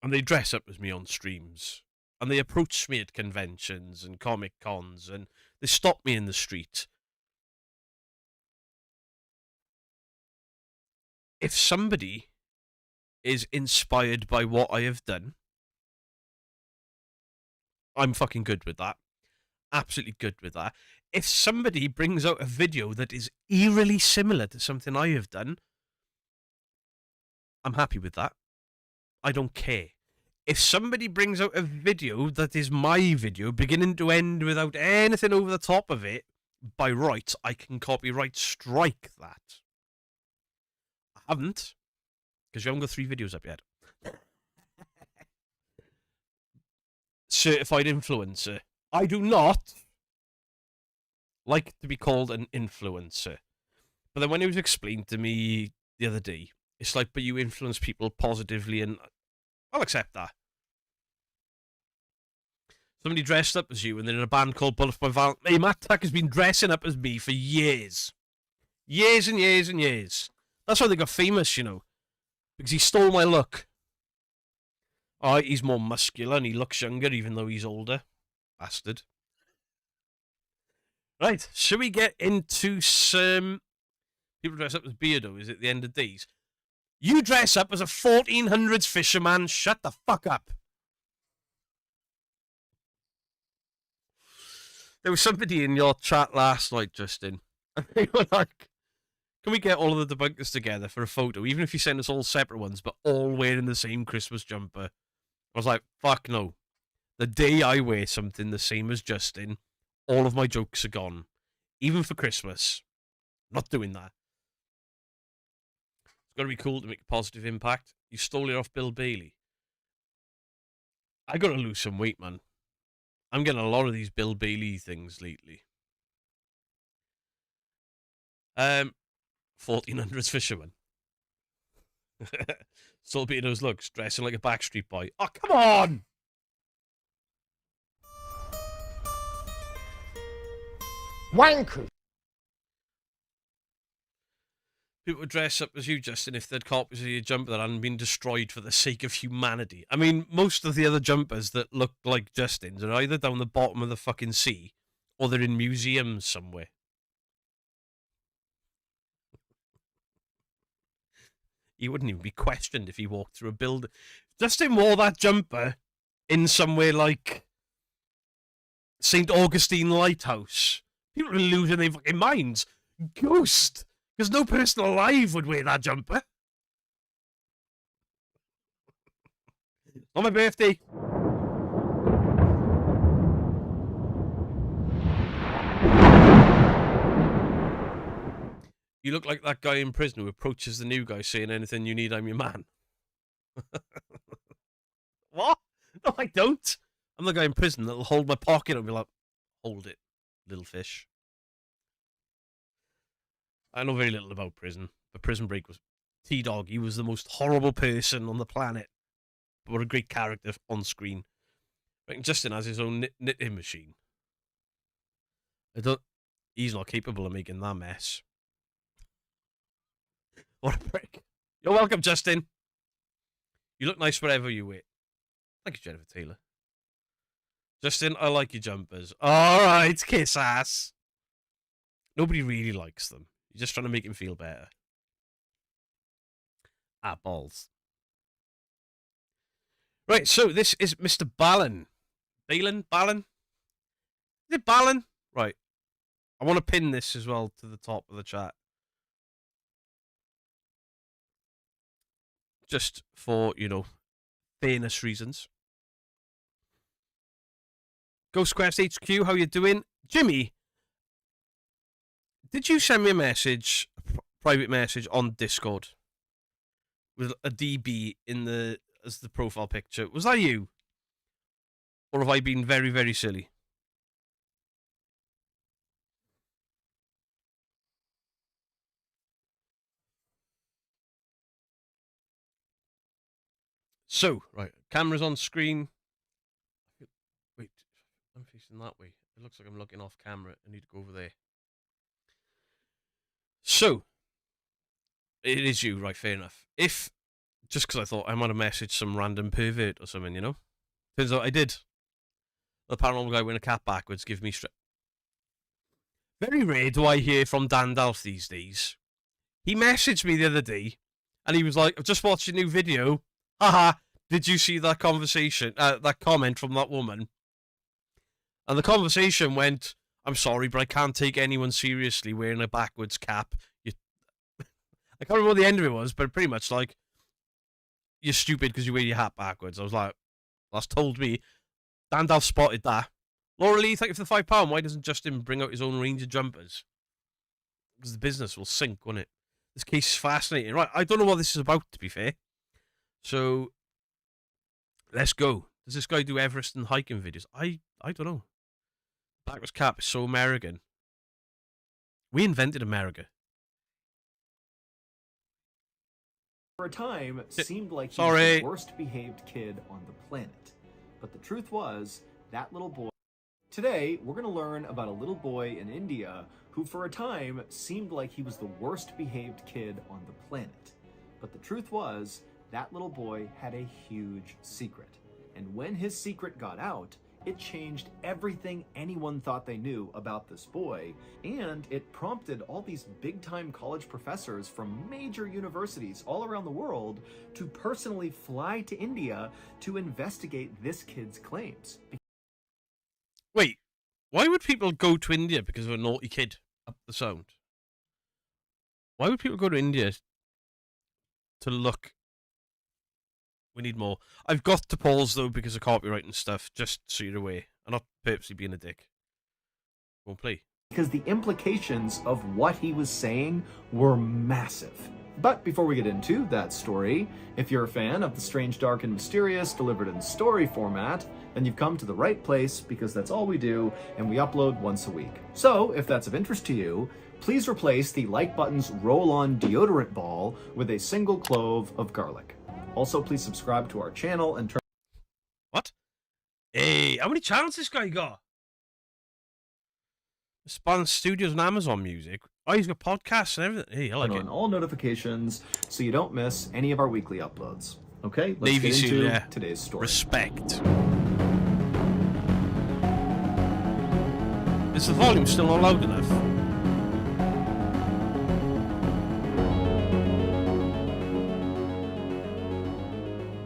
and they dress up as me on streams, and they approach me at conventions and comic cons, and they stop me in the street. If somebody is inspired by what I have done, I'm fucking good with that. Absolutely good with that. If somebody brings out a video that is eerily similar to something I have done, I'm happy with that. I don't care. If somebody brings out a video that is my video, beginning to end, without anything over the top of it, by rights, I can copyright strike that. I haven't, because you haven't got 3 videos up yet. Certified influencer. I do not like to be called an influencer. But then when it was explained to me the other day, it's like, but you influence people positively, and I'll accept that. Somebody dressed up as you, and they're in a band called Bullet by Ballen. Hey, Matt Tuck has been dressing up as me for years. Years and years and years. That's why they got famous, you know. Because he stole my look. Alright, he's more muscular and he looks younger even though he's older. Bastard. Right, should we get into some... People dress up as Beardo, at the end of days? You dress up as a 1400s fisherman, shut the fuck up. There was somebody in your chat last night, Justin, and they were like, can we get all of the debunkers together for a photo, even if you send us all separate ones, but all wearing the same Christmas jumper? I was like, fuck no. The day I wear something the same as Justin, all of my jokes are gone. Even for Christmas. Not doing that. It's got to be cool to make a positive impact. You stole it off Bill Bailey. I got to lose some weight, man. I'm getting a lot of these Bill Bailey things lately. 1400s fisherman. Still beating those looks, dressing like a Backstreet Boy. Oh, come on! Wankers. People would dress up as you, Justin, if they'd copies of your jumper that hadn't been destroyed for the sake of humanity. I mean, most of the other jumpers that look like Justin's are either down the bottom of the fucking sea or they're in museums somewhere. He wouldn't even be questioned if he walked through a building. Justin wore that jumper in somewhere like St. Augustine Lighthouse. People are losing their fucking minds. Ghost! Because no person alive would wear that jumper. On my birthday. You look like that guy in prison who approaches the new guy saying, anything you need, I'm your man. What? No, I don't. I'm the guy in prison that'll hold my pocket and be like, hold it, little fish. I know very little about prison, but Prison Break was T-Dog. He was the most horrible person on the planet, but what a great character on screen. I reckon Justin has his own knitting machine. He's not capable of making that mess. What a prick. You're welcome, Justin. You look nice wherever you wear. Thank you, Jennifer Taylor. Justin, I like your jumpers. Alright, kiss ass. Nobody really likes them. You're just trying to make him feel better. Ah, balls. Right, so this is Mr. Ballen. Ballen? Is it Ballen? Right. I want to pin this as well to the top of the chat. Just for, you know, fairness reasons. GhostQuest HQ, how you doing? Jimmy, did you send me a message, a private message on Discord with a DB in the as the profile picture? Was that you? Or have I been very, very silly? So, right, camera's on screen. Wait, I'm facing that way. It looks like I'm looking off camera. I need to go over there. So, It is you, right? Fair enough. If just because I thought I might have messaged some random pervert or something, you know. Turns out I did. The paranormal guy wearing a cap backwards give me stress. Very rare do I hear from Dandalf these days. He messaged me the other day, and he was like, "I've just watched a new video. Haha, did you see that conversation? That comment from that woman?" And the conversation went, "I'm sorry, but I can't take anyone seriously wearing a backwards cap. I can't remember what the end of it was, but pretty much like, you're stupid because you wear your hat backwards." I was like, that's told me. Dandalf spotted that. Laura Lee, thank you for the £5. Why doesn't Justin bring out his own range of jumpers? Because the business will sink, won't it? This case is fascinating. Right, I don't know what this is about, to be fair. So, let's go. Does this guy do Everest and hiking videos? I don't know. Backwards cap is so American. We invented America. For a time, seemed like he Sorry. was the worst behaved kid on the planet. But the truth was, that little boy... Today, we're going to learn about a little boy in India who for a time seemed like he was the worst behaved kid on the planet. But the truth was, that little boy had a huge secret. And when his secret got out, it changed everything anyone thought they knew about this boy, and it prompted all these big-time college professors from major universities all around the world to personally fly to India to investigate this kid's claims. Wait, why would people go to India because of a naughty kid? Up the sound. Why would people go to India to look? We need more. I've got to pause, though, because of copyright and stuff, just so you're aware. I'm not purposely being a dick. Won't play. Because the implications of what he was saying were massive. But before we get into that story, if you're a fan of the strange, dark, and mysterious delivered in story format, then you've come to the right place, because that's all we do, and we upload once a week. So, if that's of interest to you, please replace the like button's roll-on deodorant ball with a single clove of garlic. Also, please subscribe to our channel and turn... What? Hey, how many channels this guy got? Spawn Studios and Amazon Music. Oh, he's got podcasts and everything. Hey, I like it. on all notifications so you don't miss any of our weekly uploads. Okay, let's Navy get SEAL, into yeah. today's story. Respect. Is the volume still not loud enough?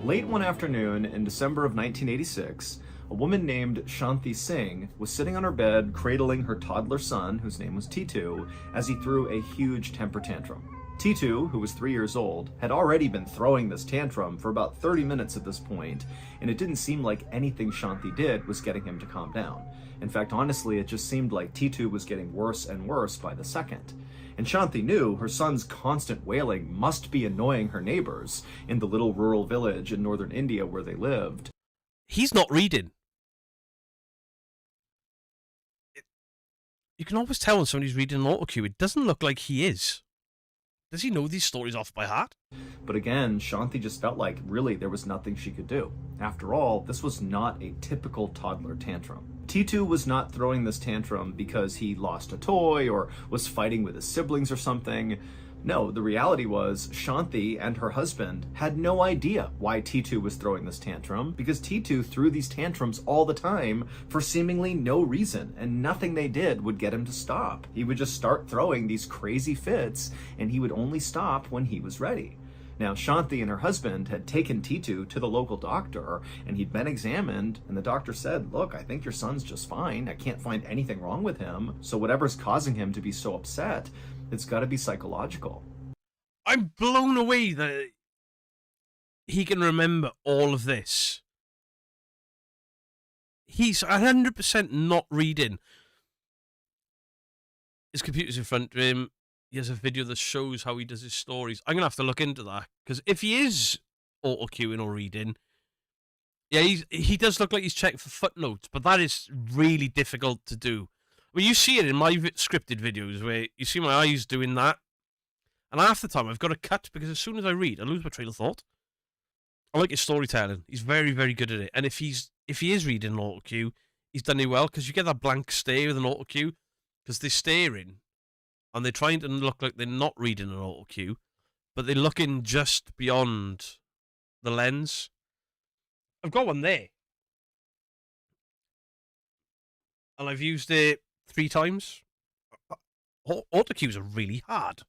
Late one afternoon in December of 1986, a woman named Shanti Singh was sitting on her bed cradling her toddler son, whose name was Titu, as he threw a huge temper tantrum. Titu, who was 3 years old, had already been throwing this tantrum for about 30 minutes at this point, and it didn't seem like anything Shanti did was getting him to calm down. In fact, honestly, it just seemed like Titu was getting worse and worse by the second. And Shanti knew her son's constant wailing must be annoying her neighbors in the little rural village in northern India where they lived. He's not reading. You can always tell when somebody's reading an autocue. It doesn't look like he is. Does he know these stories off by heart? But again, Shanti just felt like really there was nothing she could do. After all, this was not a typical toddler tantrum. Titu was not throwing this tantrum because he lost a toy or was fighting with his siblings or something. No, the reality was Shanti and her husband had no idea why Titu was throwing this tantrum, because Titu threw these tantrums all the time for seemingly no reason, and nothing they did would get him to stop. He would just start throwing these crazy fits, and he would only stop when he was ready. Now, Shanti and her husband had taken Titu to the local doctor, and he'd been examined, and the doctor said, "Look, I think your son's just fine. I can't find anything wrong with him. So whatever's causing him to be so upset, it's got to be psychological." I'm blown away that he can remember all of this. He's 100% not reading. His computer's in front of him. He has a video that shows how he does his stories. I'm going to have to look into that, because if he is auto-cueing or reading, yeah, he does look like he's checking for footnotes, but that is really difficult to do. Well, you see it in my scripted videos where you see my eyes doing that, and half the time I've got to cut, because as soon as I read, I lose my train of thought. I like his storytelling. He's very, very good at it. And if he is reading an auto-cue, he's done it well, because you get that blank stare with an auto-cue, because they're staring, and they're trying to look like they're not reading an auto-cue, but they're looking just beyond the lens. I've got one there. And I've used it 3 times. Autocues are really hard.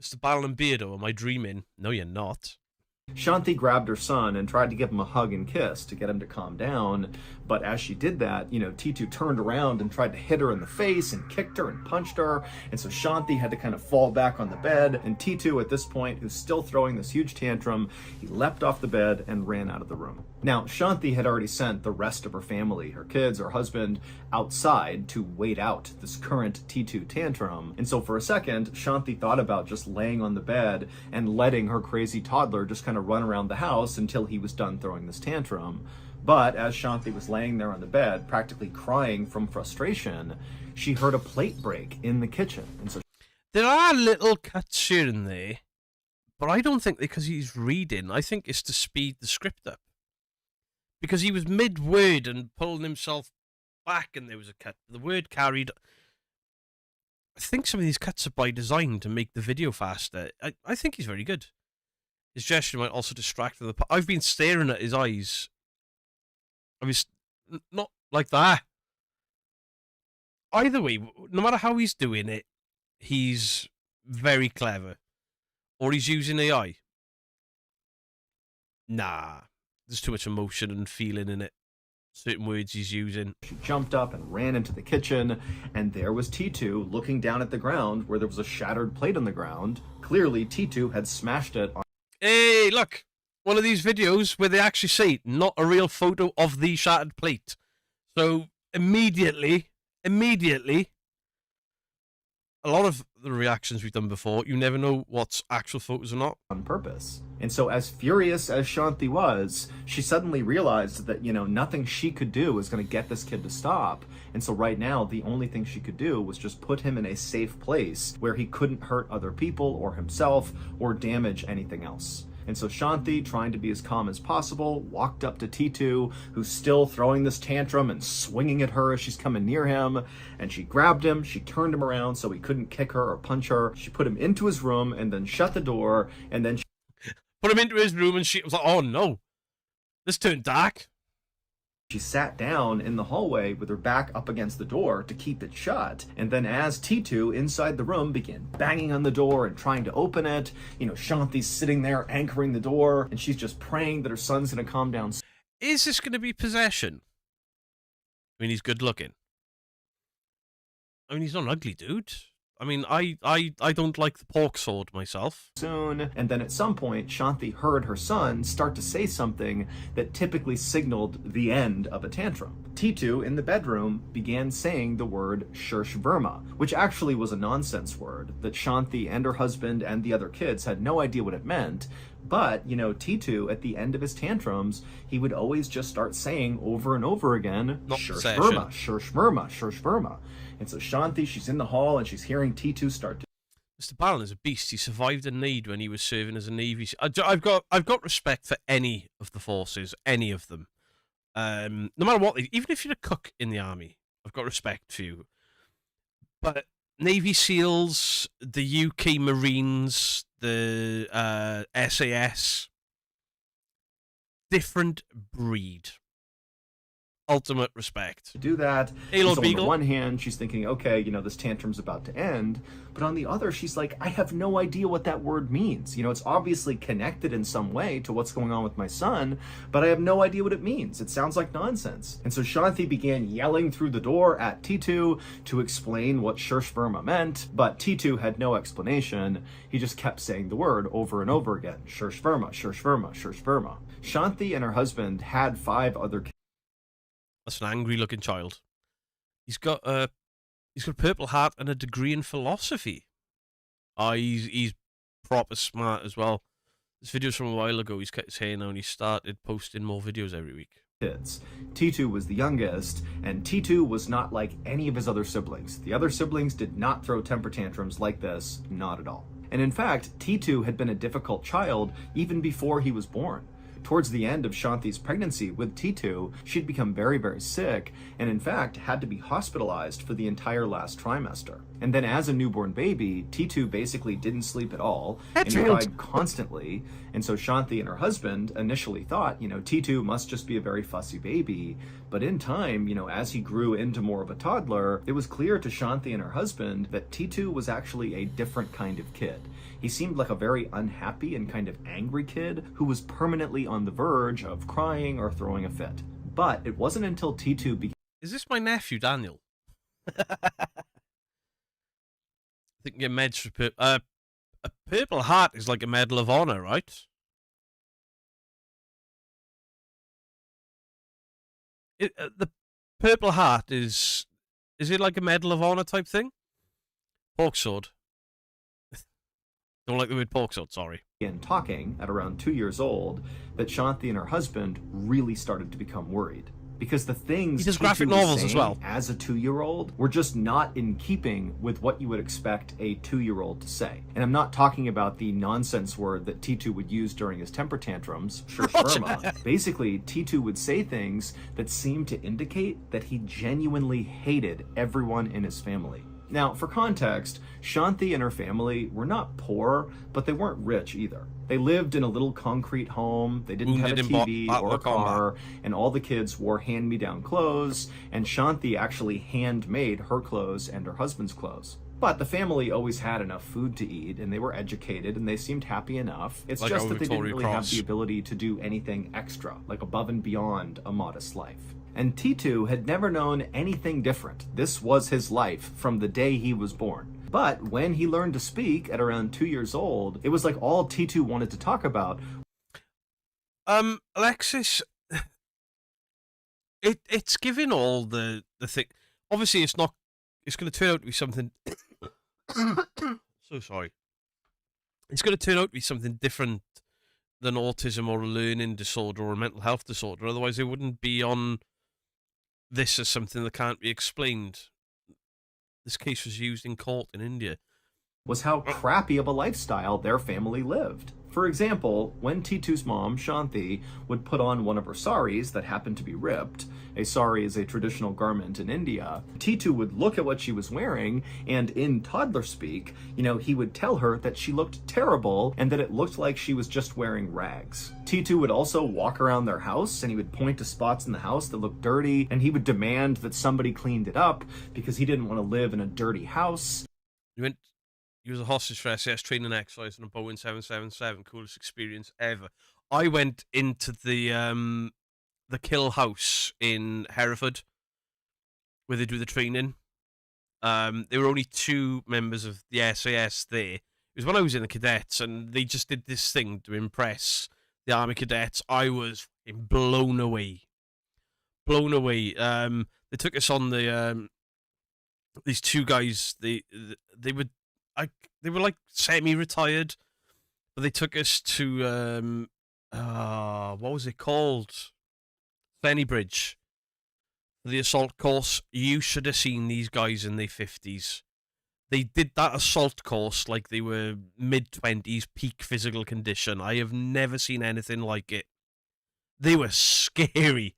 Mr. Ballen Beardo, am I dreaming? No, you're not. Shanti grabbed her son and tried to give him a hug and kiss to get him to calm down, but as she did that, T2 turned around and tried to hit her in the face and kicked her and punched her, and so Shanti had to kind of fall back on the bed, and T2 at this point, who's still throwing this huge tantrum, he leapt off the bed and ran out of the room. Now, Shanti had already sent the rest of her family, her kids, her husband, outside to wait out this current T2 tantrum, and so for a second, Shanti thought about just laying on the bed and letting her crazy toddler just kind of run around the house until he was done throwing this tantrum. But as Shanti was laying there on the bed, practically crying from frustration, she heard a plate break in the kitchen. And so there are little cuts here and there, but I don't think because he's reading. I think it's to speed the script up. Because he was mid-word and pulling himself back and there was a cut. The word carried. I think some of these cuts are by design to make the video faster. I think he's very good. His gesture might also distract from the... I've been staring at his eyes. I was not like that. Either way, no matter how he's doing it, he's very clever. Or he's using AI. Nah. There's too much emotion and feeling in it. Certain words he's using. She jumped up and ran into the kitchen, and there was T2 looking down at the ground where there was a shattered plate on the ground. Clearly, T2 had smashed it on... Hey, look! One of these videos where they actually say, not a real photo of the shattered plate. So, immediately, a lot of the reactions we've done before, you never know what's actual photos or not. On purpose. And so as furious as Shanti was, she suddenly realized that, nothing she could do was going to get this kid to stop. And so right now, the only thing she could do was just put him in a safe place where he couldn't hurt other people or himself or damage anything else. And so Shanti, trying to be as calm as possible, walked up to T2, who's still throwing this tantrum and swinging at her as she's coming near him. And she grabbed him, she turned him around so he couldn't kick her or punch her. She put him into his room and then shut the door, and then she put him into his room, and she was like, oh no, this turned dark. She sat down in the hallway with her back up against the door to keep it shut. And then as T2 inside the room began banging on the door and trying to open it, Shanti's sitting there anchoring the door, and she's just praying that her son's going to calm down. Is this going to be possession? I mean, he's good looking. I mean, he's not an ugly dude. I mean, I don't like the pork sword myself. Soon, and then at some point, Shanti heard her son start to say something that typically signaled the end of a tantrum. T2, in the bedroom, began saying the word Shursh Verma, which actually was a nonsense word that Shanti and her husband and the other kids had no idea what it meant. But, T2, at the end of his tantrums, he would always just start saying over and over again, Shursh Verma, Shursh Verma, Shursh Verma. And so Shanti, she's in the hall and she's hearing T2 start to... Mr. Ballen is a beast. He survived a need when he was serving as a Navy. I've got respect for any of the forces, any of them. No matter what, even if you're a cook in the army, I've got respect for you. But Navy SEALs, the UK Marines, the SAS, different breed. Ultimate respect. Do that. Halo so Beagle. On the one hand, she's thinking, okay, this tantrum's about to end. But on the other, she's like, I have no idea what that word means. It's obviously connected in some way to what's going on with my son, but I have no idea what it means. It sounds like nonsense. And so Shanti began yelling through the door at T2 to explain what Shursh Verma meant, but T2 had no explanation. He just kept saying the word over and over again. Shursh Verma, Shursh Verma, Shursh Verma. Shanti and her husband had 5 other kids. That's an angry-looking child. He's got a purple hat and a degree in philosophy. He's proper smart as well. This video's from a while ago. He's cut his hair now and he started posting more videos every week. Kids. T2 was the youngest, and T2 was not like any of his other siblings. The other siblings did not throw temper tantrums like this, not at all. And in fact, T2 had been a difficult child even before he was born. Towards the end of Shanti's pregnancy with T2, she'd become very, very sick, and in fact had to be hospitalized for the entire last trimester. And then as a newborn baby, T2 basically didn't sleep at all, and he cried constantly. And so Shanti and her husband initially thought, T2 must just be a very fussy baby. But in time, as he grew into more of a toddler, it was clear to Shanti and her husband that T2 was actually a different kind of kid. He seemed like a very unhappy and kind of angry kid who was permanently on the verge of crying or throwing a fit. But it wasn't until T2 began... Is this my nephew, Daniel? I think your meds for a Purple Heart is like a Medal of Honor, right? The Purple Heart is it like a Medal of Honor type thing? Pork sword. Don't like the word pork sword, sorry. In talking at around 2 years old, that Shanti and her husband really started to become worried. Because the things he does graphic novels as well as a 2-year-old were just not in keeping with what you would expect a 2-year-old to say. And I'm not talking about the nonsense word that T2 would use during his temper tantrums, Sharma. Basically, T2 would say things that seemed to indicate that he genuinely hated everyone in his family. Now, for context, Shanti and her family were not poor, but they weren't rich either. They lived in a little concrete home, they didn't have a TV or a car, and all the kids wore hand-me-down clothes, and Shanti actually handmade her clothes and her husband's clothes. But the family always had enough food to eat, and they were educated, and they seemed happy enough. It's like just that they didn't really have the ability to do anything extra, like above and beyond a modest life. And T2 had never known anything different. This was his life from the day he was born. But when he learned to speak at around 2 years old, it was like all T2 wanted to talk about. Alexis, it's giving all the thing. Obviously, it's going to turn out to be something. So sorry. It's going to turn out to be something different than autism or a learning disorder or a mental health disorder. Otherwise, it wouldn't be on this as something that can't be explained. This case was used in court in India. Was how crappy of a lifestyle their family lived. For example, when T2's mom, Shanti, would put on one of her saris that happened to be ripped, a sari is a traditional garment in India, T2 would look at what she was wearing, and in toddler speak, he would tell her that she looked terrible and that it looked like she was just wearing rags. T2 would also walk around their house, and he would point to spots in the house that looked dirty, and he would demand that somebody cleaned it up because he didn't want to live in a dirty house. He was a hostage for SAS training exercise on a Boeing 777. Coolest experience ever. I went into the kill house in Hereford where they do the training. There were only 2 members of the SAS there. It was when I was in the cadets, and they just did this thing to impress the army cadets. I was blown away. Blown away. They took us on the these 2 guys. They were like semi-retired, but they took us to what was it called? Fenny Bridge. The assault course. You should have seen these guys in their 50s. They did that assault course like they were mid-20s, peak physical condition. I have never seen anything like it. They were scary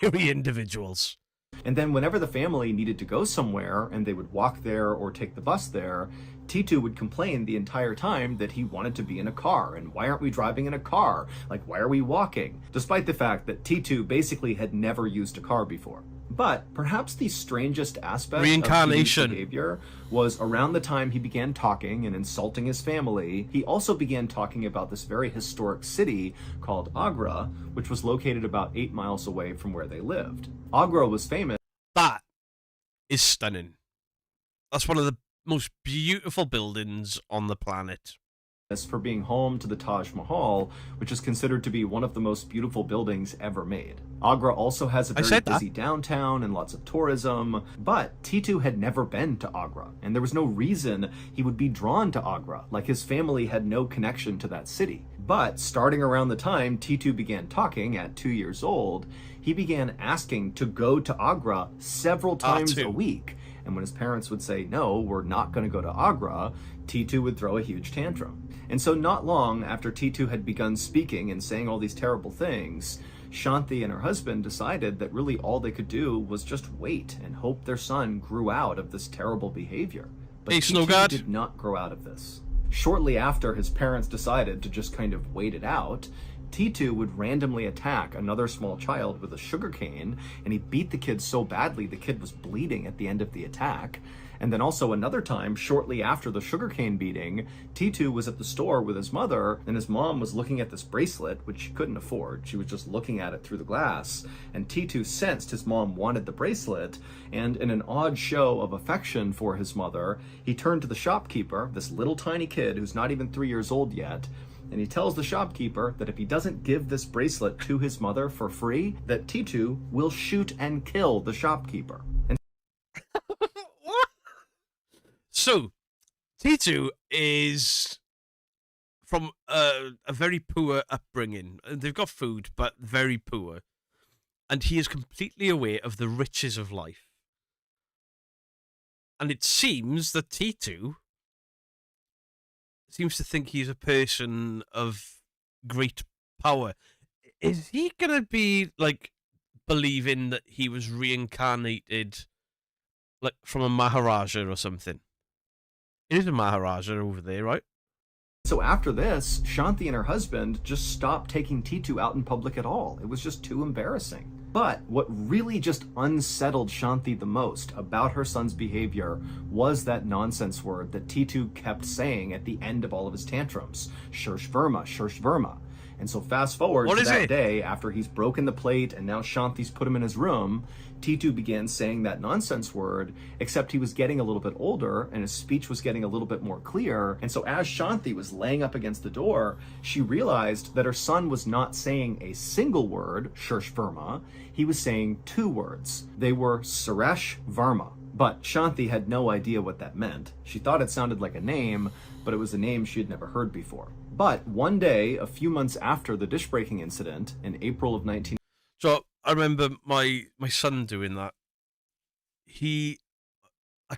individuals. And then whenever the family needed to go somewhere and they would walk there or take the bus there, T2 would complain the entire time that he wanted to be in a car. And why aren't we driving in a car? Like, why are we walking? Despite the fact that T2 basically had never used a car before. But perhaps the strangest aspect of T2's behavior was around the time he began talking and insulting his family, he also began talking about this very historic city called Agra, which was located about 8 miles away from where they lived. Agra was famous. That is stunning. That's one of the most beautiful buildings on the planet. For being home to the Taj Mahal, which is considered to be one of the most beautiful buildings ever made. Agra also has a very busy downtown and lots of tourism, but T2 had never been to Agra, and there was no reason he would be drawn to Agra, like his family had no connection to that city. But starting around the time T2 began talking at 2 years old, he began asking to go to Agra several times a week. And when his parents would say, no, we're not going to go to Agra, T2 would throw a huge tantrum. And so not long after T2 had begun speaking and saying all these terrible things, Shanti and her husband decided that really all they could do was just wait and hope their son grew out of this terrible behavior. But Hey, T2 Snowguard. did not grow out of this. Shortly after his parents decided to just kind of wait it out, T2 would randomly attack another small child with a sugarcane, and he beat the kid so badly the kid was bleeding at the end of the attack. And then also another time, shortly after the sugarcane beating, T2 was at the store with his mother, and his mom was looking at this bracelet, which she couldn't afford. She was just looking at it through the glass, and T2 sensed his mom wanted the bracelet, and in an odd show of affection for his mother, he turned to the shopkeeper, this little tiny kid who's not even 3 years old yet, and he tells the shopkeeper that if he doesn't give this bracelet to his mother for free, that T2 will shoot and kill the shopkeeper. And What? So, T2 is from a very poor upbringing. They've got food, but very poor. And he is completely aware of the riches of life. And it seems that T2 seems to think he's a person of great power. Is he going to be, like, believing that he was reincarnated, like, from a Maharaja or something? It is a Maharaja over there, right? so after this, Shanti and her husband just stopped taking T2 out in public at all. It was just too embarrassing. But what really just unsettled Shanti the most about her son's behavior was that nonsense word that T2 kept saying at the end of all of his tantrums. Shirsh Verma, Shirsh Verma. And so fast forward to that day, after he's broken the plate and now Shanti's put him in his room, T2 began saying that nonsense word, except he was getting a little bit older and his speech was getting a little bit more clear. And so as Shanti was laying up against the door, she realized that her son was not saying a single word, Shirsh Verma, he was saying two words. They were Suresh Varma. But Shanti had no idea what that meant. She thought it sounded like a name, but it was a name she had never heard before. But one day, a few months after the dish-breaking incident, in April of 19... So I remember my son doing that. I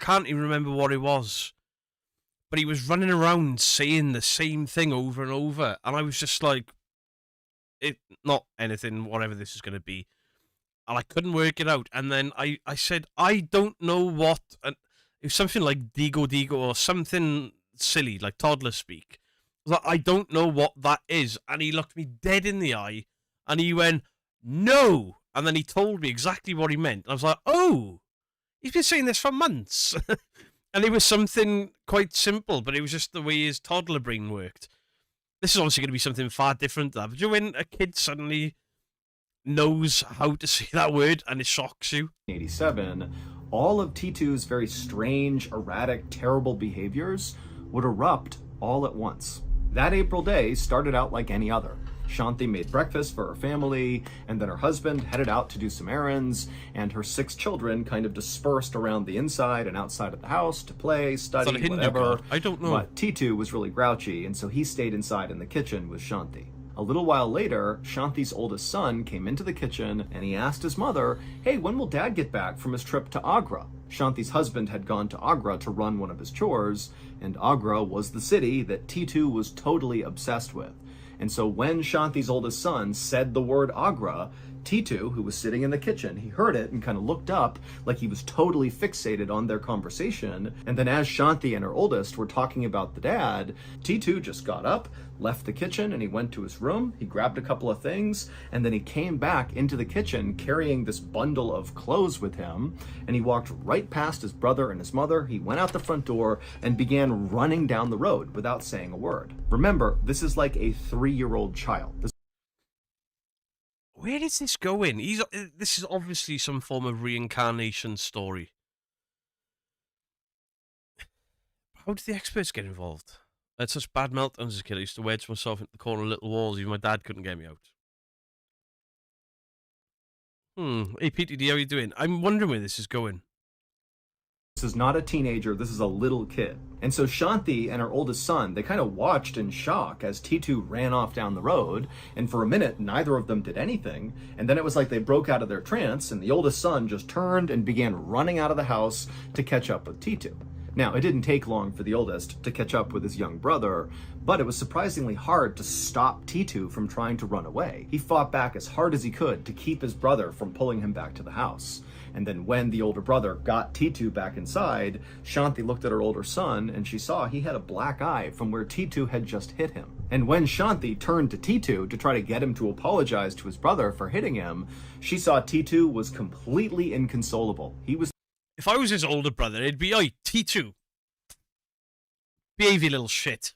can't even remember what it was, but he was running around saying the same thing over and over, and I was just like, not anything, whatever this is going to be. And I couldn't work it out. And then I said, I don't know what... And it was something like Digo Digo or something silly, like toddler speak. I was like, I don't know what that is. And he looked me dead in the eye and he went, no. And then he told me exactly what he meant. And I was like, oh, he's been saying this for months. And it was something quite simple, but it was just the way his toddler brain worked. This is obviously going to be something far different to that. But you know when a kid suddenly knows how to say that word and it shocks you? 1987, all of T2's very strange, erratic, terrible behaviors would erupt all at once. That April day started out like any other. Shanti made breakfast for her family, and then her husband headed out to do some errands, and her 6 children kind of dispersed around the inside and outside of the house to play, study, whatever. I don't know. But T2 was really grouchy, and so he stayed inside in the kitchen with Shanti. A little while later, Shanti's oldest son came into the kitchen and he asked his mother, hey, when will Dad get back from his trip to Agra? Shanti's husband had gone to Agra to run one of his chores, and Agra was the city that T2 was totally obsessed with. And so when Shanti's oldest son said the word Agra, T2, who was sitting in the kitchen, he heard it and kind of looked up like he was totally fixated on their conversation. And then as Shanti and her oldest were talking about the dad, T2 just got up, left the kitchen, and he went to his room. He grabbed a couple of things, and then he came back into the kitchen carrying this bundle of clothes with him, and he walked right past his brother and his mother. He went out the front door and began running down the road without saying a word. Remember, this is like a 3-year-old child. Where is this going? This is obviously some form of reincarnation story. How did the experts get involved? I had such bad meltdowns as a kid. I used to wedge myself into the corner of little walls. Even my dad couldn't get me out. Hey, PTD, how are you doing? I'm wondering where this is going. This is not a teenager, this is a little kid. And so Shanti and her oldest son, they kind of watched in shock as T2 ran off down the road, and for a minute, neither of them did anything, and then it was like they broke out of their trance, and the oldest son just turned and began running out of the house to catch up with T2. Now, it didn't take long for the oldest to catch up with his young brother, but it was surprisingly hard to stop T2 from trying to run away. He fought back as hard as he could to keep his brother from pulling him back to the house. And then when the older brother got T2 back inside, Shanti looked at her older son and she saw he had a black eye from where T2 had just hit him. And when Shanti turned to T2 to try to get him to apologize to his brother for hitting him, she saw T2 was completely inconsolable. He was If I was his older brother, it'd be, oi, T2. Behave, you little shit.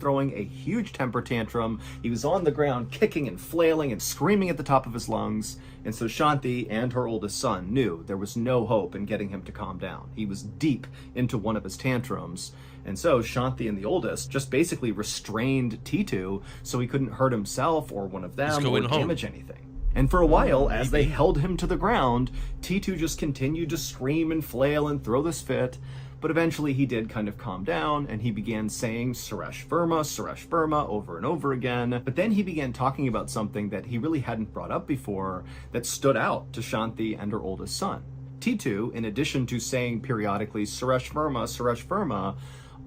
throwing a huge temper tantrum. He was on the ground kicking and flailing and screaming at the top of his lungs. And so Shanti and her oldest son knew there was no hope in getting him to calm down. He was deep into one of his tantrums. And so Shanti and the oldest just basically restrained T2 so he couldn't hurt himself or one of them or damage anything. And for a while, as they held him to the ground, T2 just continued to scream and flail and throw this fit. But eventually he did kind of calm down and he began saying Suresh Verma over and over again. But then he began talking about something that he really hadn't brought up before that stood out to Shanti and her oldest son. T2, in addition to saying periodically Suresh Verma,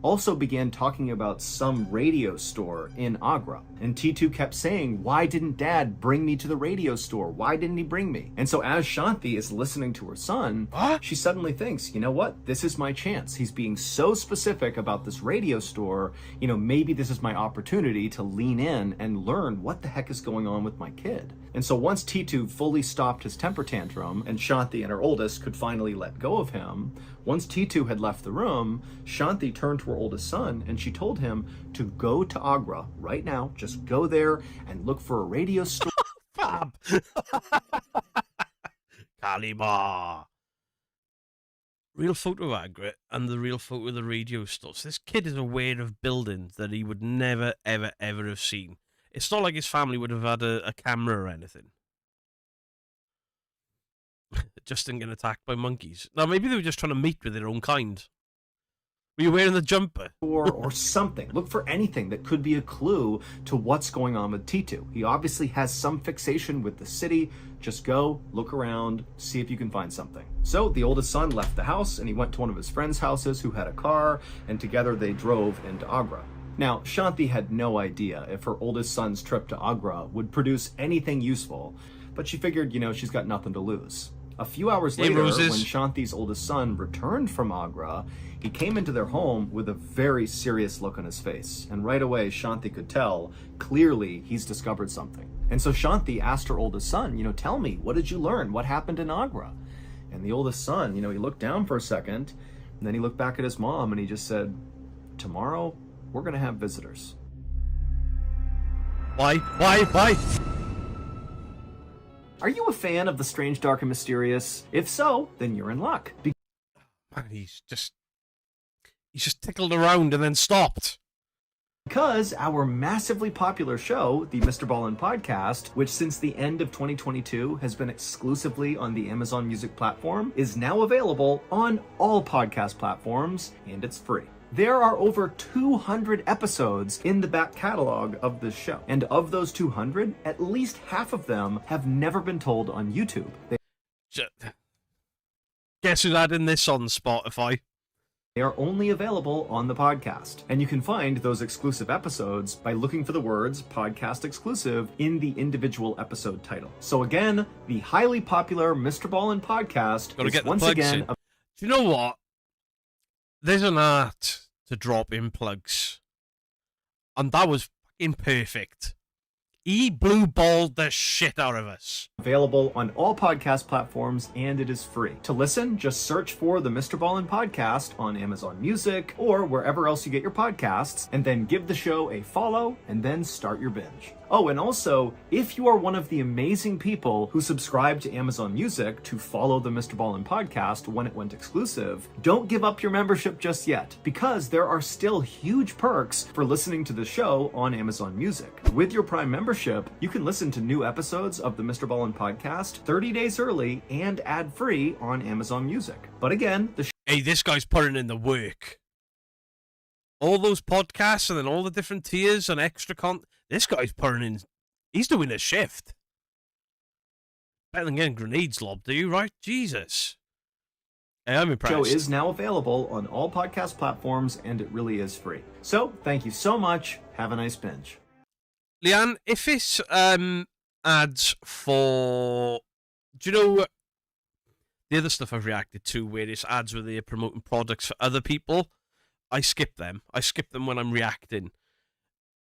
also began talking about some radio store in Agra. And T2 kept saying, why didn't Dad bring me to the radio store? Why didn't he bring me? And so as Shanti is listening to her son, she suddenly thinks, you know what? This is my chance. He's being so specific about this radio store. You know, maybe this is my opportunity to lean in and learn what the heck is going on with my kid. And so once T2 fully stopped his temper tantrum and Shanti and her oldest could finally let go of him, once T2 had left the room, Shanti turned to her oldest son and she told him to go to Agra right now. Just go there and look for a radio store. Fab. Kalima. Real photo of Agra and the real photo of the radio store. So this kid is aware of buildings that he would never, ever, ever have seen. It's not like his family would have had a camera or anything. Just didn't get attacked by monkeys. Now, maybe they were just trying to mate with their own kind. Were you wearing the jumper? or something. Look for anything that could be a clue to what's going on with T2. He obviously has some fixation with the city. Just go, look around, see if you can find something. So the oldest son left the house and he went to one of his friends' houses who had a car, and together they drove into Agra. Now, Shanti had no idea if her oldest son's trip to Agra would produce anything useful, but she figured, you know, she's got nothing to lose. A few hours later, when Shanti's oldest son returned from Agra, he came into their home with a very serious look on his face. And right away, Shanti could tell, clearly, he's discovered something. And so Shanti asked her oldest son, you know, tell me, what did you learn? What happened in Agra? And the oldest son, you know, he looked down for a second, and then he looked back at his mom, and he just said, tomorrow, we're going to have visitors. Why? Are you a fan of The Strange, Dark, and Mysterious? If so, then you're in luck. Man, he's just tickled around and then stopped. Because our massively popular show, the Mr. Ballen podcast, which since the end of 2022 has been exclusively on the Amazon Music platform, is now available on all podcast platforms, and it's free. There are over 200 episodes in the back catalog of this show. And of those 200, at least half of them have never been told on YouTube. Guess who's adding this on Spotify? They are only available on the podcast. And you can find those exclusive episodes by looking for the words podcast exclusive in the individual episode title. So again, the highly popular Mr. Ballen podcast is once again... Do you know what? There's an art to drop in plugs. And that was fucking perfect. He blue-balled the shit out of us. Available on all podcast platforms, and it is free. To listen, just search for the Mr. Ballen podcast on Amazon Music or wherever else you get your podcasts, and then give the show a follow, and then start your binge. Oh, and also, if you are one of the amazing people who subscribe to Amazon Music to follow the Mr. Ballen podcast when it went exclusive, don't give up your membership just yet, because there are still huge perks for listening to the show on Amazon Music. With your Prime membership, you can listen to new episodes of the Mr. Ballen podcast 30 days early and ad-free on Amazon Music. But again, hey, this guy's putting in the work. All those podcasts and then all the different tiers and extra content. This guy's putting in. He's doing a shift. Better than getting grenades lobbed, do you, right? Jesus. I'm The show impressed. is now available on all podcast platforms, and it really is free. So, thank you so much. Have a nice binge. Leanne, if it's ads for, do you know the other stuff I've reacted to where it's ads where they're promoting products for other people? I skip them. I skip them when I'm reacting.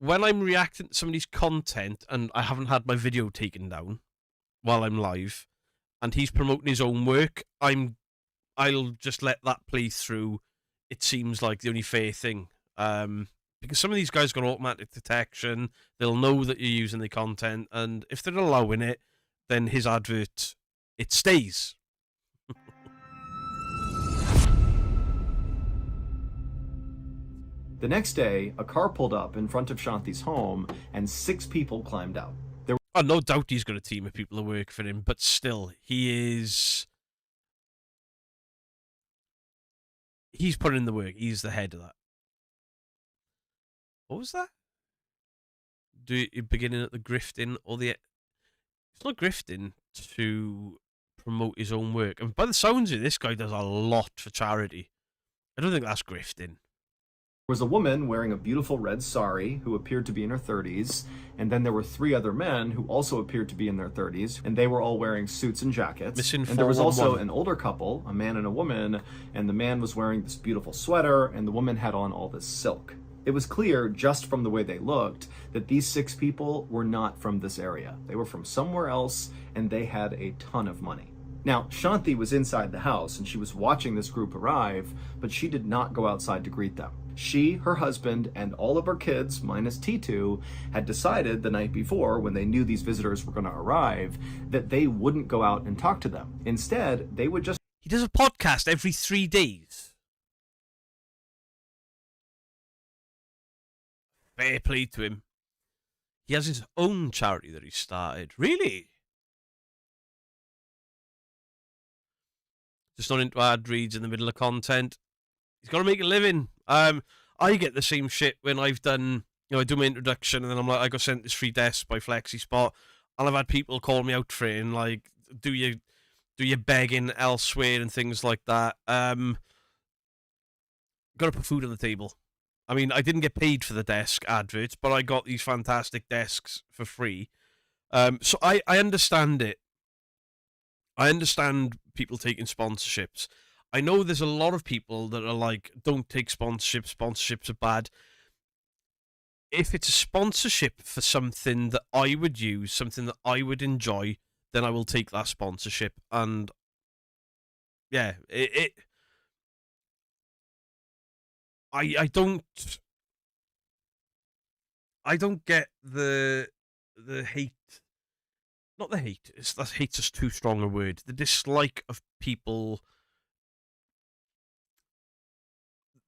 When I'm reacting to somebody's content and I haven't had my video taken down while I'm live, and he's promoting his own work, I'll just let that play through. It seems like the only fair thing. Because some of these guys got automatic detection. They'll know that you're using the content, and if they're allowing it, then his advert, it stays. The next day, a car pulled up in front of Shanti's home, and 6 people climbed out. Oh, no doubt he's got a team of people that work for him, but still, he's putting in the work. He's the head of that. What was that? Beginning at the grifting or the... It's not grifting to promote his own work. And by the sounds of it, this guy does a lot for charity. I don't think that's grifting. There was a woman wearing a beautiful red sari who appeared to be in her 30s, and then there were 3 other men who also appeared to be in their 30s, and they were all wearing suits and jackets. Missing and there was also 411. an older couple, a man and a woman, and the man was wearing this beautiful sweater, and the woman had on all this silk. It was clear, just from the way they looked, that these 6 people were not from this area. They were from somewhere else, and they had a ton of money. Now, Shanti was inside the house, and she was watching this group arrive, but she did not go outside to greet them. She, her husband, and all of her kids, minus T2, had decided the night before, when they knew these visitors were going to arrive, that they wouldn't go out and talk to them. Instead, they would just... He does a podcast every 3 days. Fair play to him. He has his own charity that he started. Really? Just not into ad reads in the middle of content. He's got to make a living. I get the same shit when I've done, I do my introduction and then I'm like, I got sent this free desk by FlexiSpot, and I've had people call me out for it and like, do you begging elsewhere and things like that. Got to put food on the table. I mean, I didn't get paid for the desk adverts, but I got these fantastic desks for free. So I understand it. I understand people taking sponsorships. I know there's a lot of people that are like, don't take sponsorships. Sponsorships are bad. If it's a sponsorship for something that I would use, something that I would enjoy, then I will take that sponsorship. And yeah, I don't get the hate. Not the hate. Hate's just too strong a word. The dislike of people.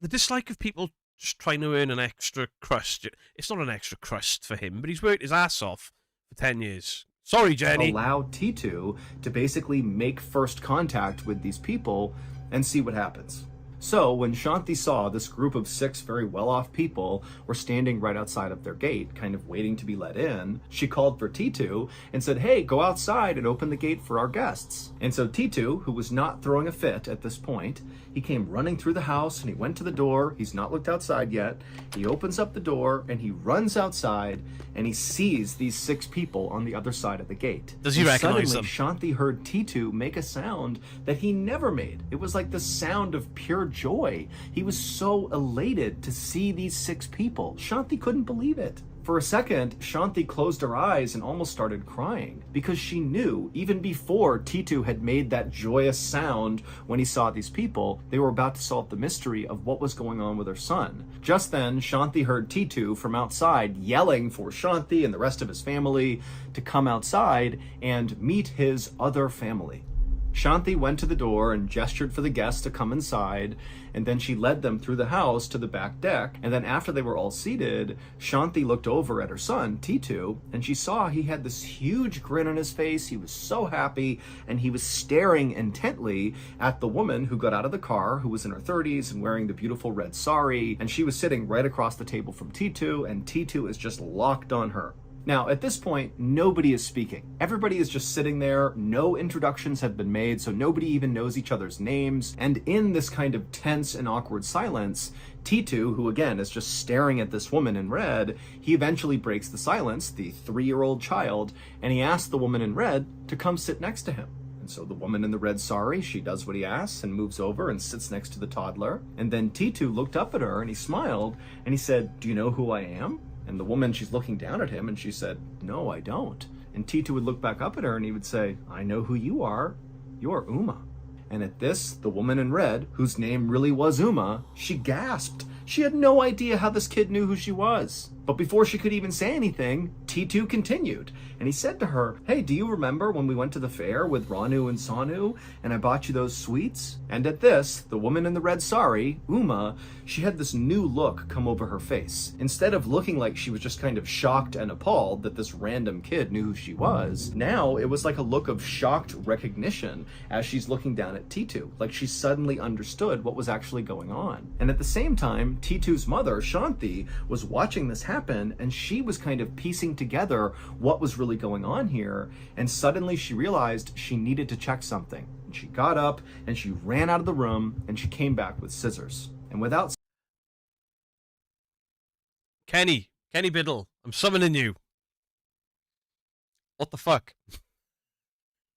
The dislike of people just trying to earn an extra crust. It's not an extra crust for him, but he's worked his ass off for 10 years. Sorry, Jenny. allow T2 to basically make first contact with these people and see what happens. So when Shanti saw this group of 6 very well-off people were standing right outside of their gate, kind of waiting to be let in, she called for T2 and said, hey, go outside and open the gate for our guests. And so T2, who was not throwing a fit at this point, he came running through the house and he went to the door. He's not looked outside yet. He opens up the door and he runs outside and he sees these 6 people on the other side of the gate. Does he recognize them? Suddenly, Shanti heard T2 make a sound that he never made. It was like the sound of pure joy. He was so elated to see these 6 people. Shanti couldn't believe it. For a second, Shanti closed her eyes and almost started crying because she knew, even before T2 had made that joyous sound when he saw these people, they were about to solve the mystery of what was going on with her son. Just then, Shanti heard T2 from outside yelling for Shanti and the rest of his family to come outside and meet his other family. Shanti went to the door and gestured for the guests to come inside, and then she led them through the house to the back deck, and then after they were all seated, Shanti looked over at her son, T2, and she saw he had this huge grin on his face. He was so happy, and he was staring intently at the woman who got out of the car, who was in her 30s and wearing the beautiful red sari, and she was sitting right across the table from T2, and T2 is just locked on her. Now, at this point, nobody is speaking. Everybody is just sitting there. No introductions have been made, so nobody even knows each other's names. And in this kind of tense and awkward silence, T2, who again is just staring at this woman in red, he eventually breaks the silence, the 3-year-old child, and he asks the woman in red to come sit next to him. And so the woman in the red sari, she does what he asks and moves over and sits next to the toddler. And then T2 looked up at her and he smiled and he said, "Do you know who I am?" And the woman, she's looking down at him and she said, "No, I don't." And T2 would look back up at her and he would say, "I know who you are. You're Uma." And at this, the woman in red, whose name really was Uma, she gasped. She had no idea how this kid knew who she was. But before she could even say anything, T2 continued. And he said to her, "Hey, do you remember when we went to the fair with Ranu and Sanu and I bought you those sweets?" And at this, the woman in the red sari, Uma, she had this new look come over her face. Instead of looking like she was just kind of shocked and appalled that this random kid knew who she was, now it was like a look of shocked recognition as she's looking down at T2, like she suddenly understood what was actually going on. And at the same time, T2's mother, Shanti, was watching this happen and she was kind of piecing together what was really going on here, and suddenly she realized she needed to check something. And she got up and she ran out of the room and she came back with scissors. And without Kenny Biddle, I'm summoning you. What the fuck?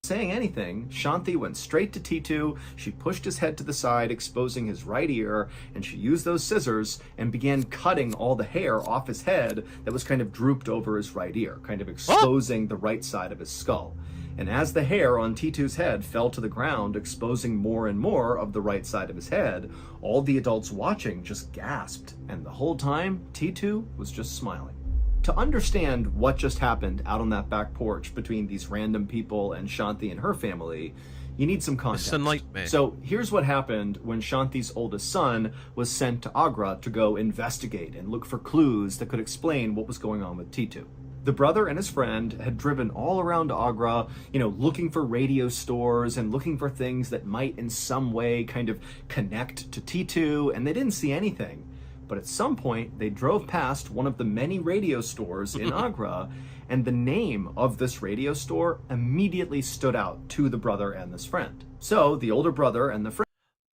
saying anything, Shanti went straight to T2, she pushed his head to the side, exposing his right ear, and she used those scissors and began cutting all the hair off his head that was kind of drooped over his right ear, kind of exposing the right side of his skull. And as the hair on T2's head fell to the ground, exposing more and more of the right side of his head, all the adults watching just gasped, and the whole time, T2 was just smiling. To understand what just happened out on that back porch between these random people and Shanti and her family, you need some context. It's a nightmare. So here's what happened when Shanti's oldest son was sent to Agra to go investigate and look for clues that could explain what was going on with T2. The brother and his friend had driven all around Agra, looking for radio stores and looking for things that might in some way kind of connect to T2, and they didn't see anything. But at some point, they drove past one of the many radio stores in Agra, and the name of this radio store immediately stood out to the brother and this friend. So the older brother and the friend...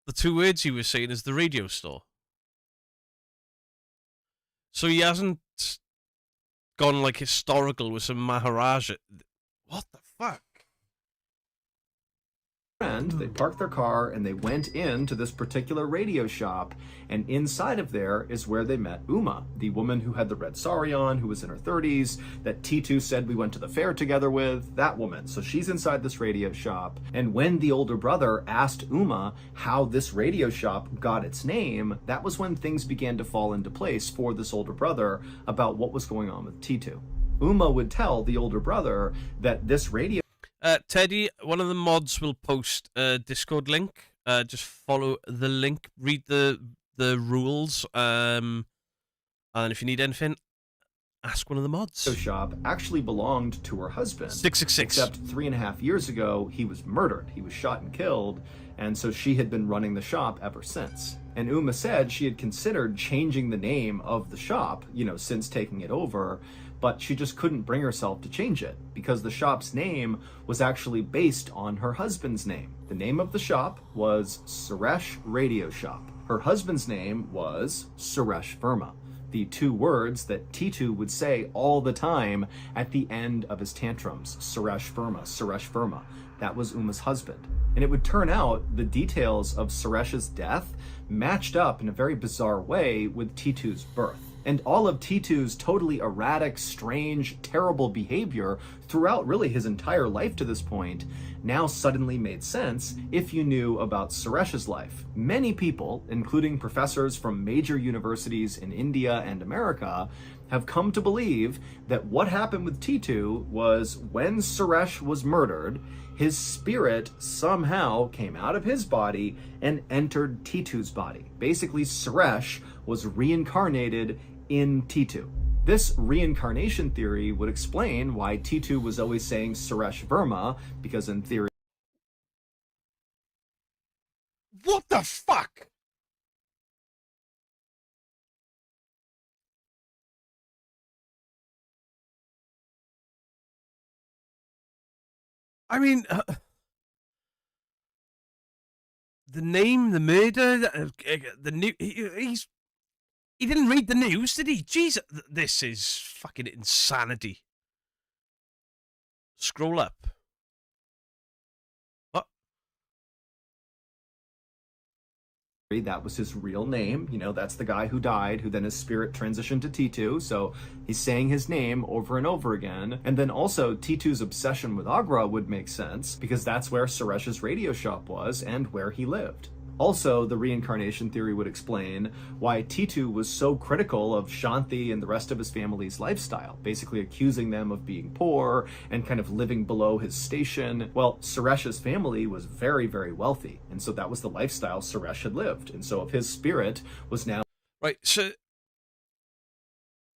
The two words he was saying is the radio store. So he hasn't gone like historical with some Maharaja. What the fuck? They parked their car and they went into this particular radio shop, and inside of there is where they met Uma, the woman who had the red sari on, who was in her 30s, that T2 said we went to the fair together with, that woman. So she's inside this radio shop, and when the older brother asked Uma how this radio shop got its name, that was when things began to fall into place for this older brother about what was going on with T2. Uma would tell the older brother that this radio Teddy, one of the mods will post a Discord link. Just follow the link, read the rules, and if you need anything, ask one of the mods. Shop actually belonged to her husband. 666. Except 3.5 years ago, he was murdered. He was shot and killed, and so she had been running the shop ever since. And Uma said she had considered changing the name of the shop, since taking it over, but she just couldn't bring herself to change it because the shop's name was actually based on her husband's name. The name of the shop was Suresh Radio Shop. Her husband's name was Suresh Verma, the two words that T2 would say all the time at the end of his tantrums. Suresh Verma, Suresh Verma. That was Uma's husband. And it would turn out the details of Suresh's death matched up in a very bizarre way with T2's birth. And all of T2's totally erratic, strange, terrible behavior throughout really his entire life to this point now suddenly made sense if you knew about Suresh's life. Many people, including professors from major universities in India and America, have come to believe that what happened with T2 was when Suresh was murdered, his spirit somehow came out of his body and entered T2's body. Basically, Suresh was reincarnated in T2. This reincarnation theory would explain why T2 was always saying Suresh Verma, because in theory... What the fuck? I mean, the name, the murder, the new. He didn't read the news, did he? Jesus, this is fucking insanity. Scroll up. What? That was his real name. You know, that's the guy who died, who then his spirit transitioned to T2. So he's saying his name over and over again. And then also T2's obsession with Agra would make sense because that's where Suresh's radio shop was and where he lived. Also, the reincarnation theory would explain why T2 was so critical of Shanti and the rest of his family's lifestyle, basically accusing them of being poor and kind of living below his station. Well, Suresh's family was very, very wealthy, and so that was the lifestyle Suresh had lived. And so if his spirit was now... Right, so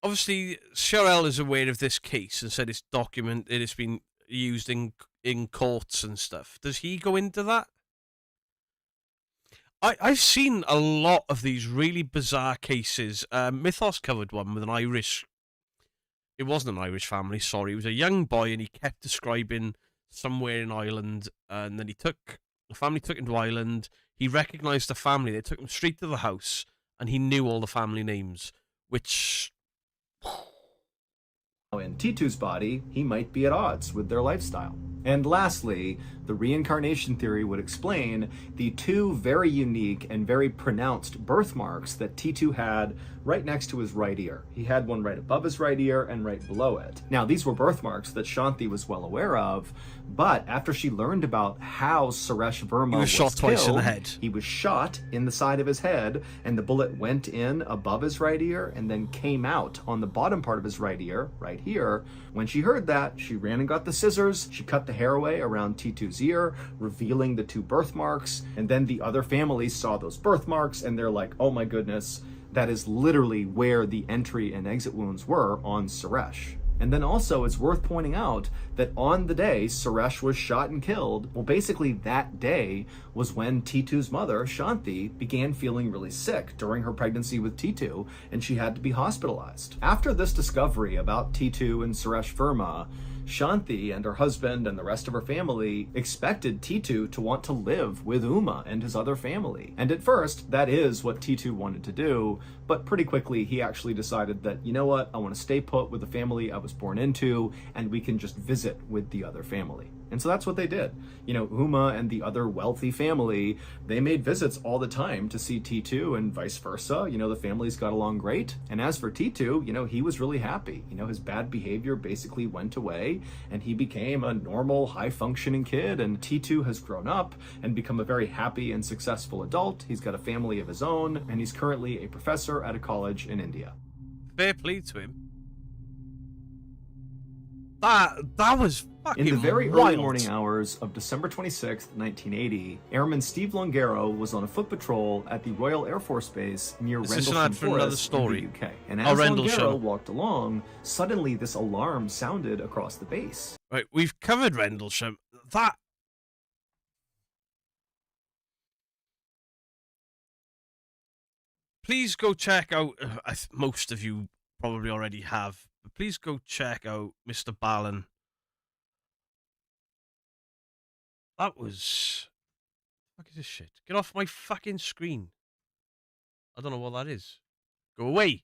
obviously Sherelle is aware of this case and said it's documented, it's been used in courts and stuff. Does he go into that? I've seen a lot of these really bizarre cases. Mythos covered one with an Irish... It wasn't an Irish family, sorry. It was a young boy, and he kept describing somewhere in Ireland, and then the family took him to Ireland. He recognised the family. They took him straight to the house, and he knew all the family names, which... in T2's body, he might be at odds with their lifestyle. And lastly, the reincarnation theory would explain the two very unique and very pronounced birthmarks that T2 had right next to his right ear. He had one right above his right ear and right below it. Now, these were birthmarks that Shanti was well aware of, but after she learned about how Suresh Verma was shot twice killed, in the head. he was shot in the side of his head, and the bullet went in above his right ear and then came out on the bottom part of his right ear, right here. When she heard that, she ran and got the scissors, she cut the hair away around T2's ear, revealing the two birthmarks, and then the other families saw those birthmarks, and they're like, oh my goodness, that is literally where the entry and exit wounds were on Suresh. And then also, it's worth pointing out that on the day Suresh was shot and killed, well, basically that day was when T2's mother, Shanti, began feeling really sick during her pregnancy with T2, and she had to be hospitalized. After this discovery about T2 and Suresh Verma, Shanti and her husband and the rest of her family expected T2 to want to live with Uma and his other family. And at first, that is what T2 wanted to do, but pretty quickly he actually decided that, you know what, I want to stay put with the family I was born into, and we can just visit with the other family. And so that's what they did. You know, Uma and the other wealthy family, they made visits all the time to see T2 and vice versa. You know, the families got along great. And as for T2, you know, he was really happy. You know, his bad behavior basically went away and he became a normal, high-functioning kid. And T2 has grown up and become a very happy and successful adult. He's got a family of his own, and he's currently a professor at a college in India. Fair play to him. That was fucking In the very wild. early morning hours of December 26th, 1980, Airman Steve Longaro was on a foot patrol at the Royal Air Force Base near Is this an Rendlesham ad for another Forest story? in the UK. And Oh, as Rendlesham. Longaro walked along, suddenly this alarm sounded across the base. Right, we've covered Rendlesham. That... Please go check out... most of you probably already have, but please go check out Mr. Ballen. That was... What the fuck is this shit? Get off my fucking screen. I don't know what that is. Go away.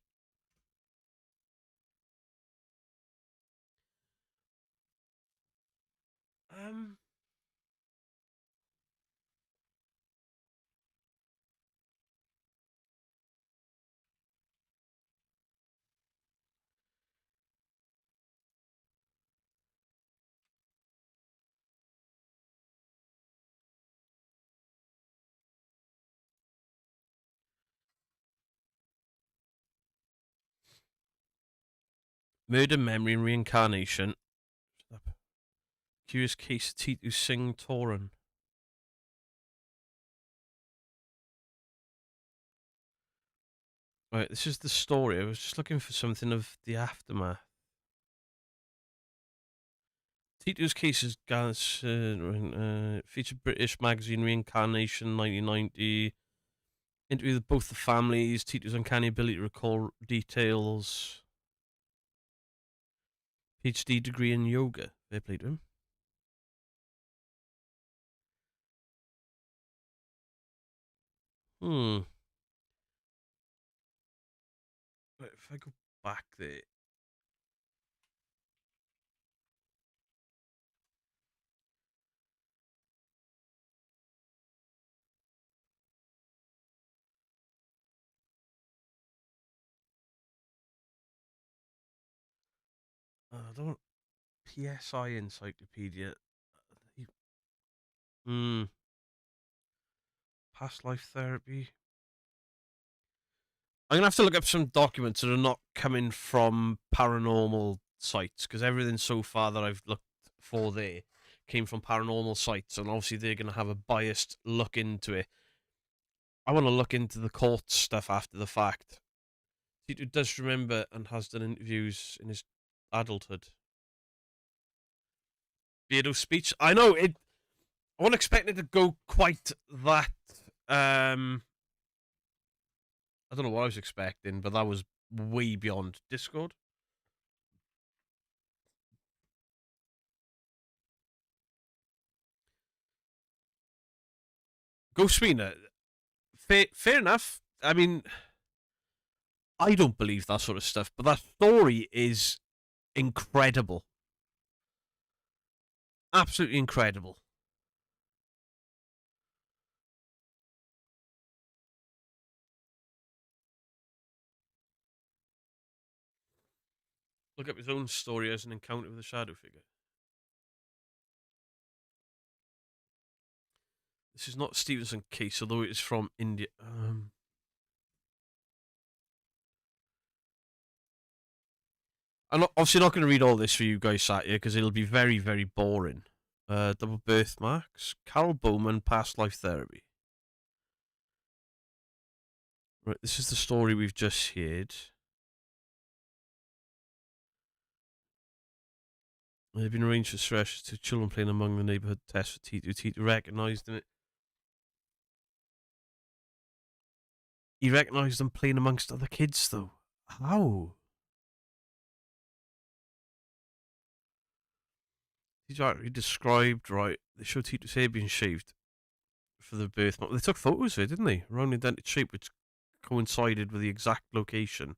Murder, Memory, and Reincarnation. Curious Case of Titu Singh Toran. Right, this is the story. I was just looking for something of the aftermath. Titu's case is featured British magazine Reincarnation 1990. Interview with both the families. Titu's uncanny ability to recall details. PhD degree in yoga. They played him. Right, if I go back there. I don't. PSI Encyclopedia. Hmm. Past life therapy. I'm gonna have to look up some documents that are not coming from paranormal sites, because everything so far that I've looked for there came from paranormal sites, and obviously they're gonna have a biased look into it. I want to look into the court stuff after the fact. He does remember and has done interviews in his adulthood. Beardo speech. I know it. I wasn't expecting it to go quite that. I don't know what I was expecting, but that was way beyond Discord. Ghost Spina. Fair enough. I mean, I don't believe that sort of stuff, but that story is incredible. Absolutely incredible. Look up his own story as an encounter with a shadow figure. This is not Stevenson case, although it is from India. I'm obviously not going to read all this for you guys sat here, because it'll be very, very boring. Double birthmarks. Carol Bowman, past life therapy. Right, this is the story we've just heard. They've been arranged for stretches to children playing among the neighbourhood test for T2. T2 recognised them. He recognised them playing amongst other kids, though. How? He's actually described, right, they showed T2's hair being shaved for the birthmark. They took photos of it, didn't they? Around indented shape, which coincided with the exact location.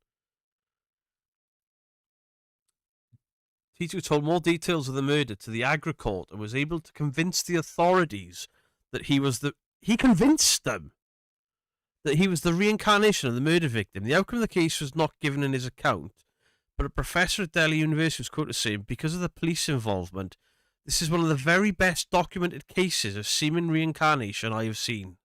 T2 told more details of the murder to the Agra court and was able to convince the authorities that he convinced them that he was the reincarnation of the murder victim. The outcome of the case was not given in his account, but a professor at Delhi University was quoted saying, because of the police involvement, this is one of the very best documented cases of semen reincarnation I have seen.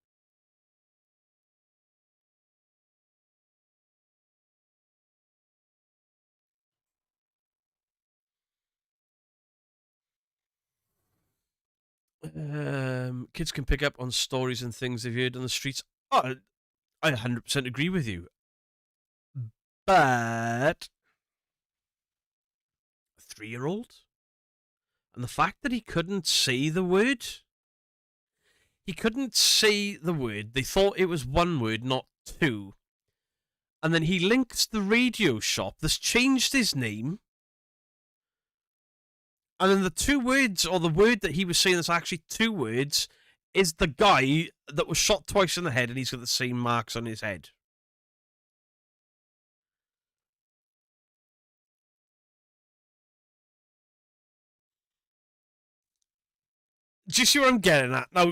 Kids can pick up on stories and things they've heard on the streets. Oh, I 100% agree with you. But a 3-year-old? And the fact that he couldn't say the word? He couldn't say the word. They thought it was one word, not two. And then he links the radio shop that's changed his name. And then the 2 words, or the word that he was saying that's actually 2 words, is the guy that was shot twice in the head and he's got the same marks on his head. Do you see what I'm getting at? Now,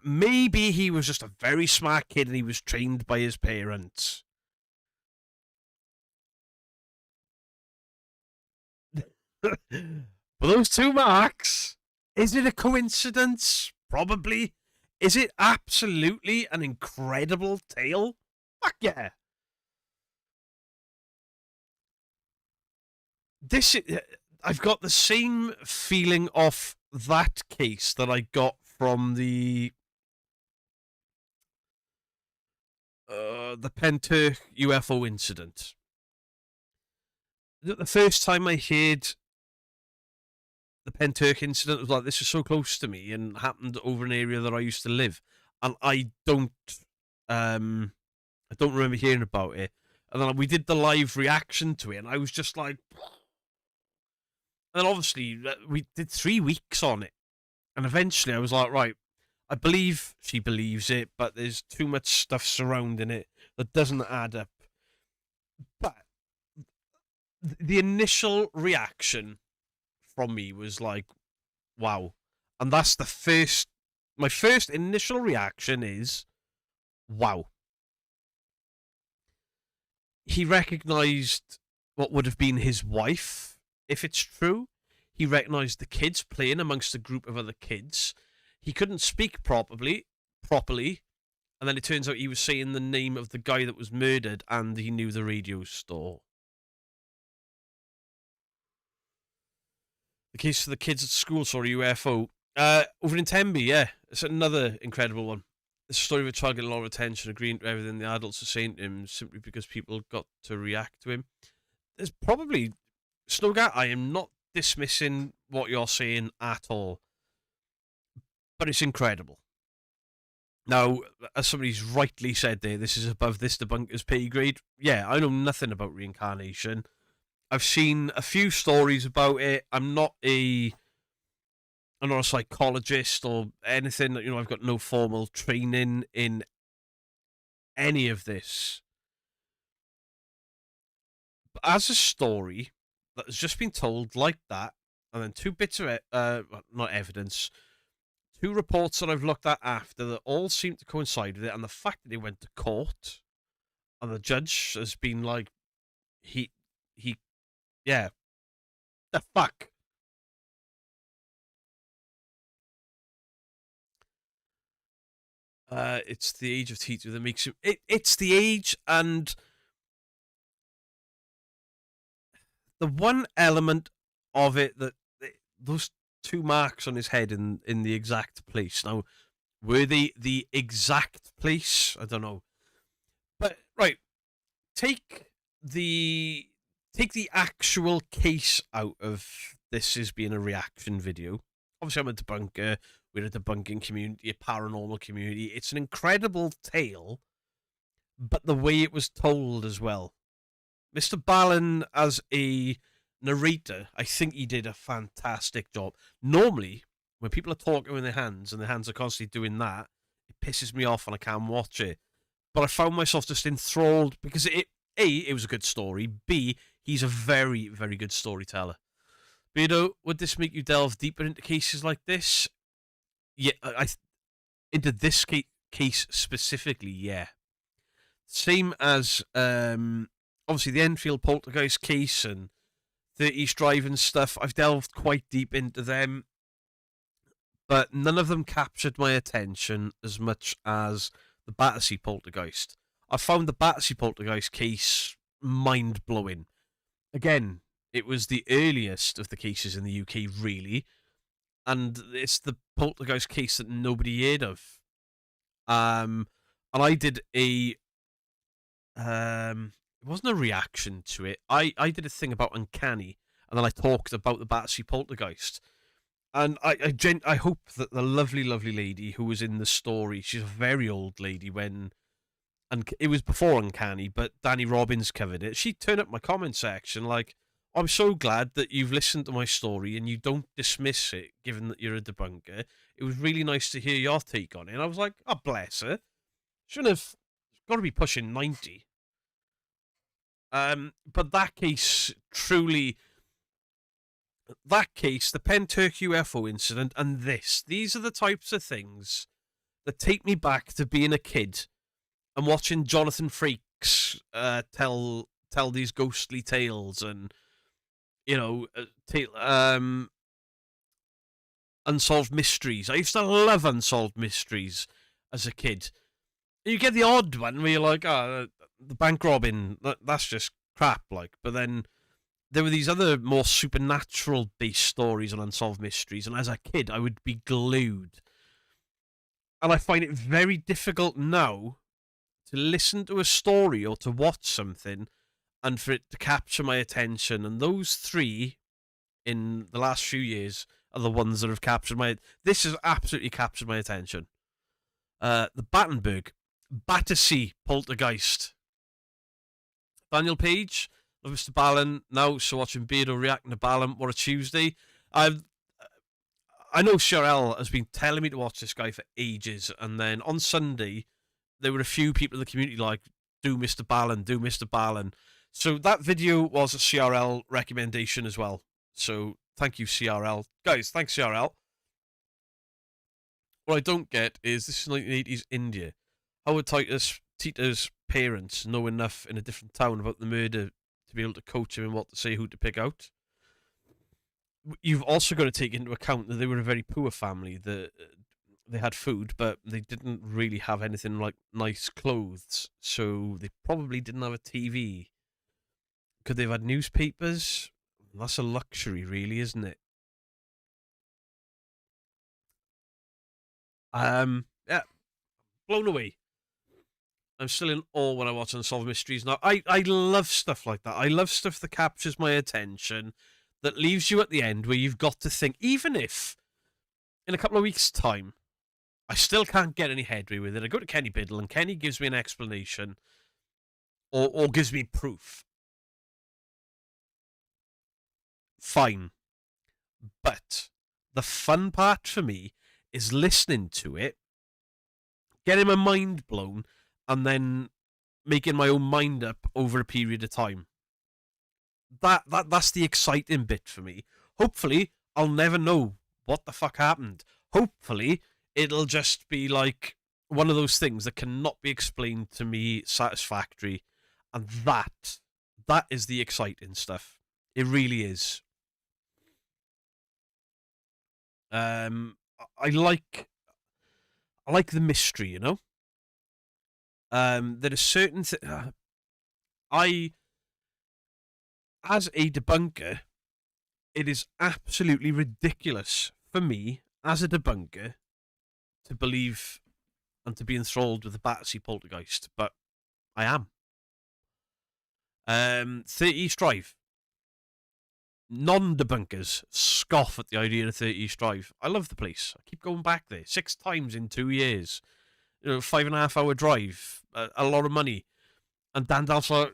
maybe he was just a very smart kid and he was trained by his parents. But those 2 marks, is it a coincidence? Probably. Is it absolutely an incredible tale? Fuck yeah. I've got the same feeling of that case that I got from the Penturk UFO incident. The first time I heard the Penturk incident, was like, this is so close to me and happened over an area that I used to live, and I don't remember hearing about it. And then we did the live reaction to it, and I was just like, and obviously we did 3 weeks on it, and eventually I was like, right, I believe she believes it, but there's too much stuff surrounding it that doesn't add up. But the initial reaction from me was like, wow. And that's my first initial reaction is, wow. He recognised what would have been his wife, if it's true. He recognised the kids playing amongst a group of other kids. He couldn't speak properly, and then it turns out he was saying the name of the guy that was murdered, and he knew the radio store. The case for the kids at school saw a UFO. Over in Tenby, yeah. It's another incredible one. It's a story of a child getting a lot of attention, agreeing to everything the adults are saying to him simply because people got to react to him. There's probably... Snowgat, I am not dismissing what you're saying at all. But it's incredible. Now, as somebody's rightly said there, this is above this debunker's pay grade. Yeah, I know nothing about reincarnation. I've seen a few stories about it. I'm not a psychologist or anything. You know, I've got no formal training in any of this. But as a story that has just been told like that, and then two bits of not evidence, two reports that I've looked at after that all seem to coincide with it, and the fact that they went to court, and the judge has been like, yeah, the fuck. It's the age of T2 that makes him. It's the age and the one element of it that those two marks on his head in the exact place. Now, were they the exact place? I don't know. But right, take the actual case out of this as being a reaction video. Obviously, I'm a debunker. We're a debunking community, a paranormal community. It's an incredible tale, but the way it was told as well. Mr. Ballen, as a narrator, I think he did a fantastic job. Normally, when people are talking with their hands and their hands are constantly doing that, it pisses me off and I can't watch it. But I found myself just enthralled because it was a good story. B, he's a very, very good storyteller. But, you know, would this make you delve deeper into cases like this? Yeah, into this case specifically, yeah. Same as, obviously, the Enfield Poltergeist case and 30s Drive and stuff. I've delved quite deep into them, but none of them captured my attention as much as the Battersea Poltergeist. I found the Battersea Poltergeist case mind-blowing. Again, it was the earliest of the cases in the UK, really, and it's the Poltergeist case that nobody heard of. And I did it wasn't a reaction to it. I did a thing about Uncanny, and then I talked about the Battersea Poltergeist. And I hope that the lovely, lovely lady who was in the story, she's a very old lady and it was before Uncanny, but Danny Robbins covered it. She turned up my comment section like, I'm so glad that you've listened to my story and you don't dismiss it, given that you're a debunker. It was really nice to hear your take on it. And I was like, oh, bless her. Shouldn't have got to be pushing 90. But that case, truly, the Penturk UFO incident and these are the types of things that take me back to being a kid and watching Jonathan Frakes tell these ghostly tales and, you know, unsolved mysteries. I used to love unsolved mysteries as a kid. You get the odd one where you're like, the bank robbing, that's just crap, like. But then there were these other more supernatural-based stories on unsolved mysteries, and as a kid, I would be glued. And I find it very difficult now to listen to a story or to watch something and for it to capture my attention. And those three, in the last few years, are the ones that have captured this has absolutely captured my attention. The Battersea Poltergeist. Daniel Page, love Mr. Ballen. Now, so watching Beardo reacting to Ballen. What a Tuesday. I know CRL has been telling me to watch this guy for ages, and then on Sunday, there were a few people in the community like, do Mr. Ballen, do Mr. Ballen. So that video was a CRL recommendation as well. So thank you, CRL. Guys, thanks, CRL. What I don't get is this is 1980s India. How would Tita's parents know enough in a different town about the murder to be able to coach him and what to say, who to pick out? You've also got to take into account that they were a very poor family. They had food, but they didn't really have anything like nice clothes, so they probably didn't have a TV. Could they have had newspapers? That's a luxury, really, isn't it? Yeah, blown away. I'm still in awe when I watch Unsolved Mysteries now. I love stuff like that. I love stuff that captures my attention, that leaves you at the end where you've got to think, even if in a couple of weeks' time, I still can't get any headway with it. I go to Kenny Biddle and Kenny gives me an explanation or gives me proof. Fine. But the fun part for me is listening to it, getting my mind blown, and then making my own mind up over a period of time. That's the exciting bit for me. Hopefully, I'll never know what the fuck happened. Hopefully, it'll just be like one of those things that cannot be explained to me satisfactory. And that is the exciting stuff. It really is. I like the mystery, you know? There are certain as a debunker, it is absolutely ridiculous for me as a debunker to believe and to be enthralled with the Battersea poltergeist, but I am. 30 East Drive. Non-debunkers scoff at the idea of 30 East Drive. I love the place. I keep going back there 6 times in 2 years. 5.5 hour drive, a lot of money. And Dan Dal's like,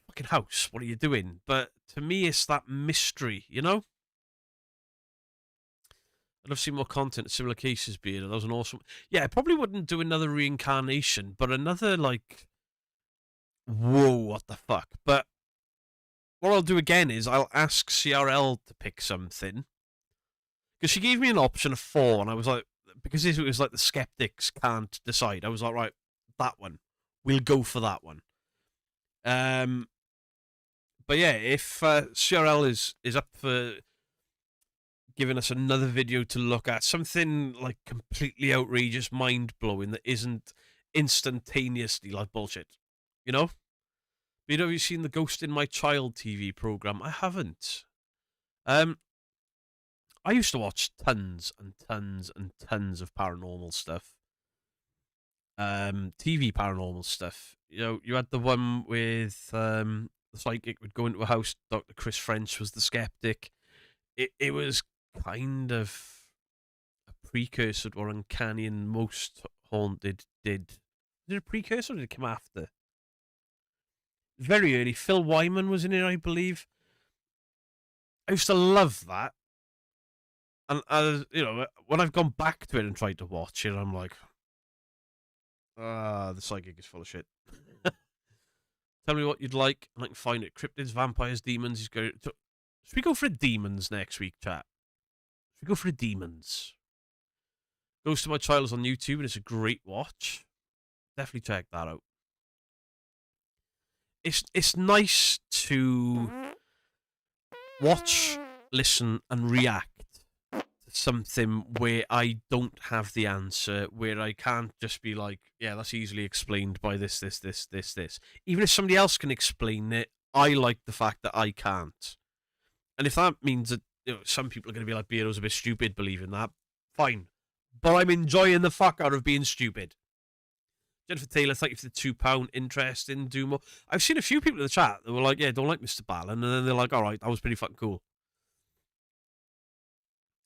fucking house, what are you doing? But to me, it's that mystery, you know? I'd love to see more content, similar cases, Beard. That was an awesome... Yeah, I probably wouldn't do another reincarnation, but another, like... Whoa, what the fuck? But what I'll do again is I'll ask CRL to pick something. Because she gave me an option of 4, and I was like... Because it was like the skeptics can't decide. I was like, right, that one. We'll go for that one. But yeah, if CRL is up for giving us another video to look at, something like completely outrageous, mind-blowing, that isn't instantaneously like bullshit, you know? But have you seen the Ghost in My Child TV program? I haven't. I used to watch tons and tons and tons of paranormal stuff. TV paranormal stuff. You know, you had the one with the psychic would go into a house. Dr. Chris French was the skeptic. It was kind of a precursor to what Uncanny and Most Haunted did. Was it a precursor or did it come after? Very early. Phil Wyman was in it, I believe. I used to love that. And, you know, when I've gone back to it and tried to watch it, I'm like, the psychic is full of shit. Tell me what you'd like, and I can find it. Cryptids, vampires, demons. Should we go for a demons next week, chat? Should we go for a demons? Ghost of My Child is on YouTube, and it's a great watch. Definitely check that out. It's nice to watch, listen, and react to something where I don't have the answer, where I can't just be like, yeah, that's easily explained by this. Even if somebody else can explain it, I like the fact that I can't. And if that means that, you know, some people are going to be like, Beardo's a bit stupid believing that, fine. But I'm enjoying the fuck out of being stupid. Jennifer Taylor, thank you for the £2 interest in Do More. I've seen a few people in the chat that were like, yeah, don't like Mr. Ballen. And then they're like, all right, that was pretty fucking cool.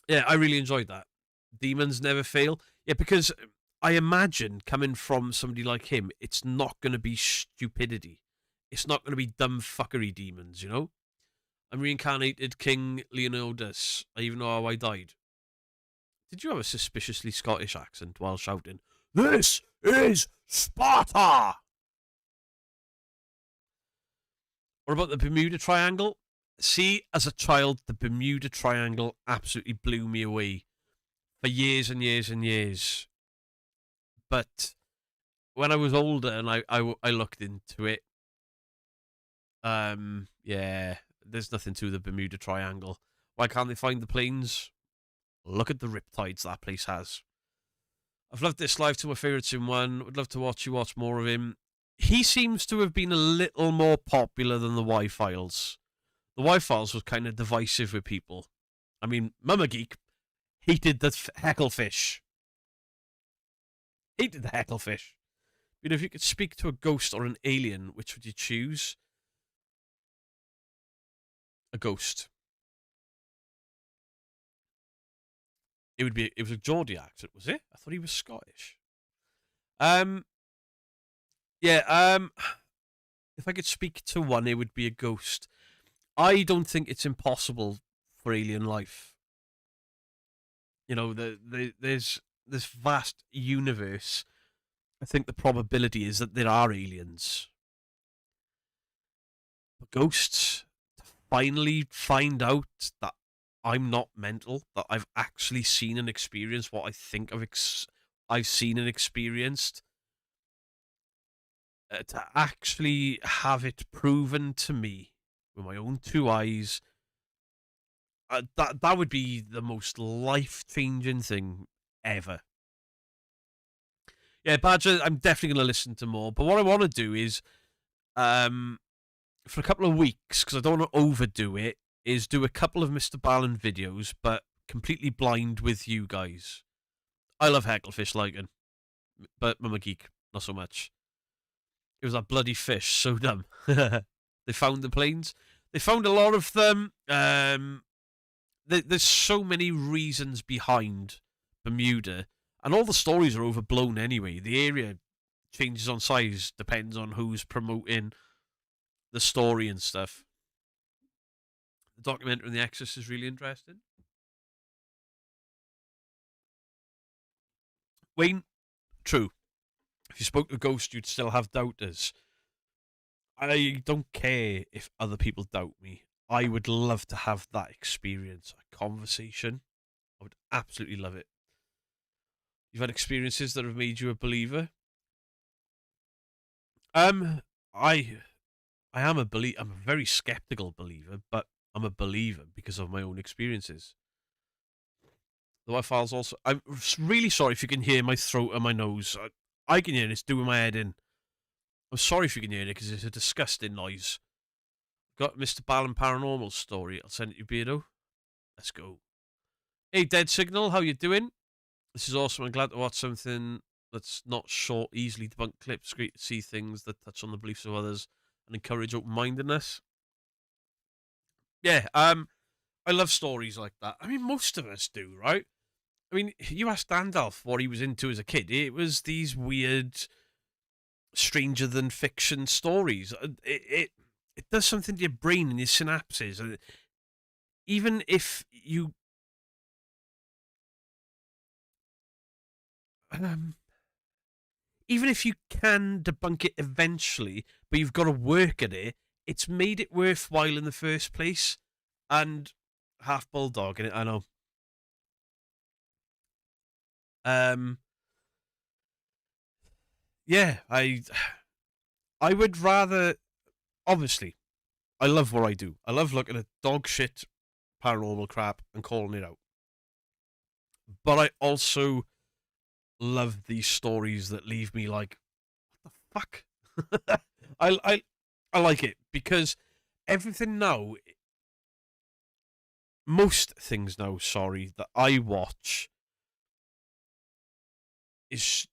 Yeah, I really enjoyed that. Demons never fail. Yeah, because I imagine coming from somebody like him, it's not going to be stupidity. It's not going to be dumb fuckery demons, you know? I'm reincarnated King Leonidas. I even know how I died. Did you have a suspiciously Scottish accent while shouting, "This is Sparta"? What about the Bermuda Triangle? See, as a child, the Bermuda Triangle absolutely blew me away for years and years and years. But when I was older and I looked into it, yeah, there's nothing to the Bermuda Triangle. Why can't they find the planes? Look at the riptides that place has. I've loved this live to my favourites in one. Would love to watch you watch more of him. He seems to have been a little more popular than the Y-Files. The Y-Files was kind of divisive with people. I mean, Mama Geek hated the hecklefish. Hated the hecklefish. You know, if you could speak to a ghost or an alien, which would you choose? A ghost. It was a Geordie accent, was it? I thought he was Scottish. If I could speak to one, it would be a ghost. I don't think it's impossible for alien life. You know, there's this vast universe. I think the probability is that there are aliens. But ghosts, to finally find out that I'm not mental, that I've actually seen and experienced what I think I've seen and experienced, to actually have it proven to me with my own two eyes, that would be the most life-changing thing ever. Yeah, Badger, I'm definitely going to listen to more. But what I want to do is, for a couple of weeks, because I don't want to overdo it, is do a couple of Mr. Ballen videos, but completely blind with you guys. I love Hecklefish Lycan, but Mama Geek, not so much. It was that bloody fish, so dumb. They found the planes. They found a lot of them. There's so many reasons behind Bermuda, and all the stories are overblown anyway. The area changes on size, depends on who's promoting the story and stuff. The documentary on The Exorcist is really interesting. Wayne, true. If you spoke to a ghost, you'd still have doubters. I don't care if other people doubt me. I would love to have that experience, a conversation. I would absolutely love it. You've had experiences that have made you a believer? I am a believer. I'm a very skeptical believer, but I'm a believer because of my own experiences. The Y-Files also... I'm really sorry if you can hear my throat and my nose. I can hear it. It's doing my head in. I'm sorry if you can hear it because it's a disgusting noise. Got Mr. Ballen Paranormal story. I'll send it to you, Beardo. Let's go. Hey, Dead Signal. How you doing? This is awesome. I'm glad to watch something that's not short, easily debunked clips. It's great to see things that touch on the beliefs of others and encourage open-mindedness. Yeah, I love stories like that. I mean, most of us do, right? I mean, you asked Gandalf what he was into as a kid. It was these weird, stranger-than-fiction stories. It does something to your brain and your synapses. Even if you... even if you can debunk it eventually, but you've got to work at it, it's made it worthwhile in the first place. And half bulldog in it, I know. Yeah, I would rather... Obviously, I love what I do. I love looking at dog shit, paranormal crap, and calling it out. But I also love these stories that leave me like, what the fuck? I like it because everything now, most things now, sorry, that I watch is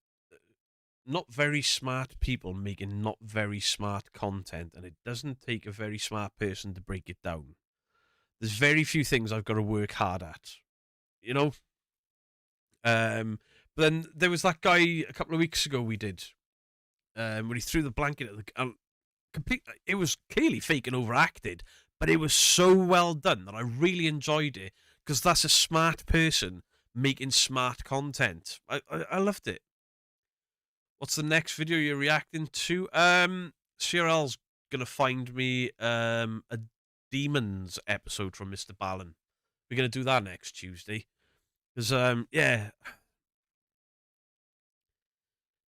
not very smart people making not very smart content, and it doesn't take a very smart person to break it down. There's very few things I've got to work hard at, you know? But then there was that guy a couple of weeks ago we did, when he threw the blanket at the... it was clearly fake and overacted, but it was so well done that I really enjoyed it, because that's a smart person making smart content. I loved it. What's the next video you're reacting to? CRL's gonna find me a Demons episode from Mr. Ballen. We're gonna do that next Tuesday. Because yeah.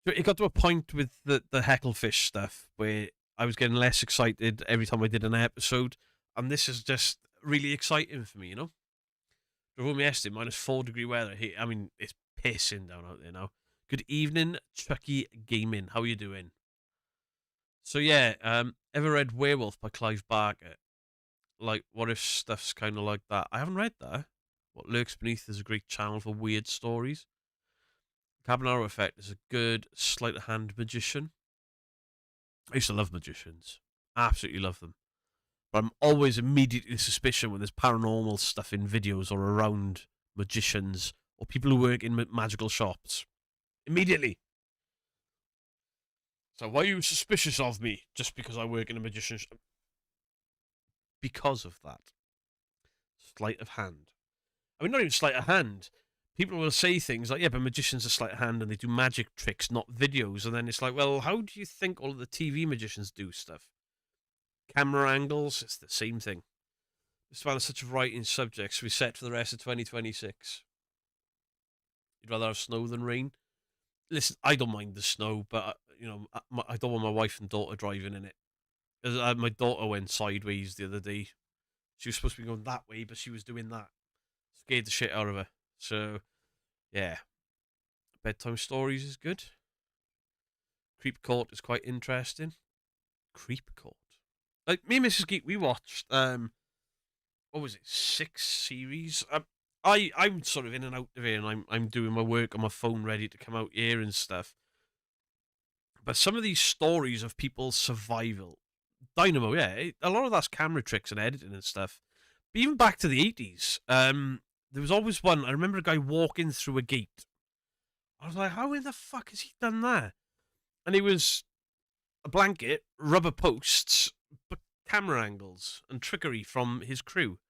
It got to a point with the Hecklefish stuff where I was getting less excited every time I did an episode, and this is just really exciting for me, you know? Drove home yesterday, -4 degree weather. I mean, it's pissing down out there now. Good evening, Chucky Gaming. How are you doing? So yeah, ever read Werewolf by Clive Barker? Like, what if stuff's kind of like that? I haven't read that. What Lurks Beneath is a great channel for weird stories. Carbonaro Effect is a good sleight of hand magician. I used to love magicians. Absolutely love them. But I'm always immediately suspicious when there's paranormal stuff in videos or around magicians or people who work in magical shops. Immediately. So why are you suspicious of me just because I work in a magician's shop? Because of that. Sleight of hand. I mean, not even sleight of hand. People will say things like, yeah, but magicians are sleight of hand and they do magic tricks, not videos. And then it's like, well, how do you think all of the TV magicians do stuff? Camera angles, it's the same thing. This one is such a variety subjects we set for the rest of 2026. You'd rather have snow than rain? Listen, I don't mind the snow, but, you know, I don't want my wife and daughter driving in it. My daughter went sideways the other day. She was supposed to be going that way, but she was doing that. Scared the shit out of her. So, yeah. Bedtime stories is good. Creep Court is quite interesting. Creep Court. Like, me and Mrs. Geek, we watched, what was it, 6 series? I'm sort of in and out of it, and I'm doing my work on my phone ready to come out here and stuff. But some of these stories of people's survival, Dynamo, yeah, a lot of that's camera tricks and editing and stuff. But even back to the 80s, there was always one. I remember a guy walking through a gate. I was like, how in the fuck has he done that? And it was a blanket, rubber posts, but camera angles and trickery from his crew.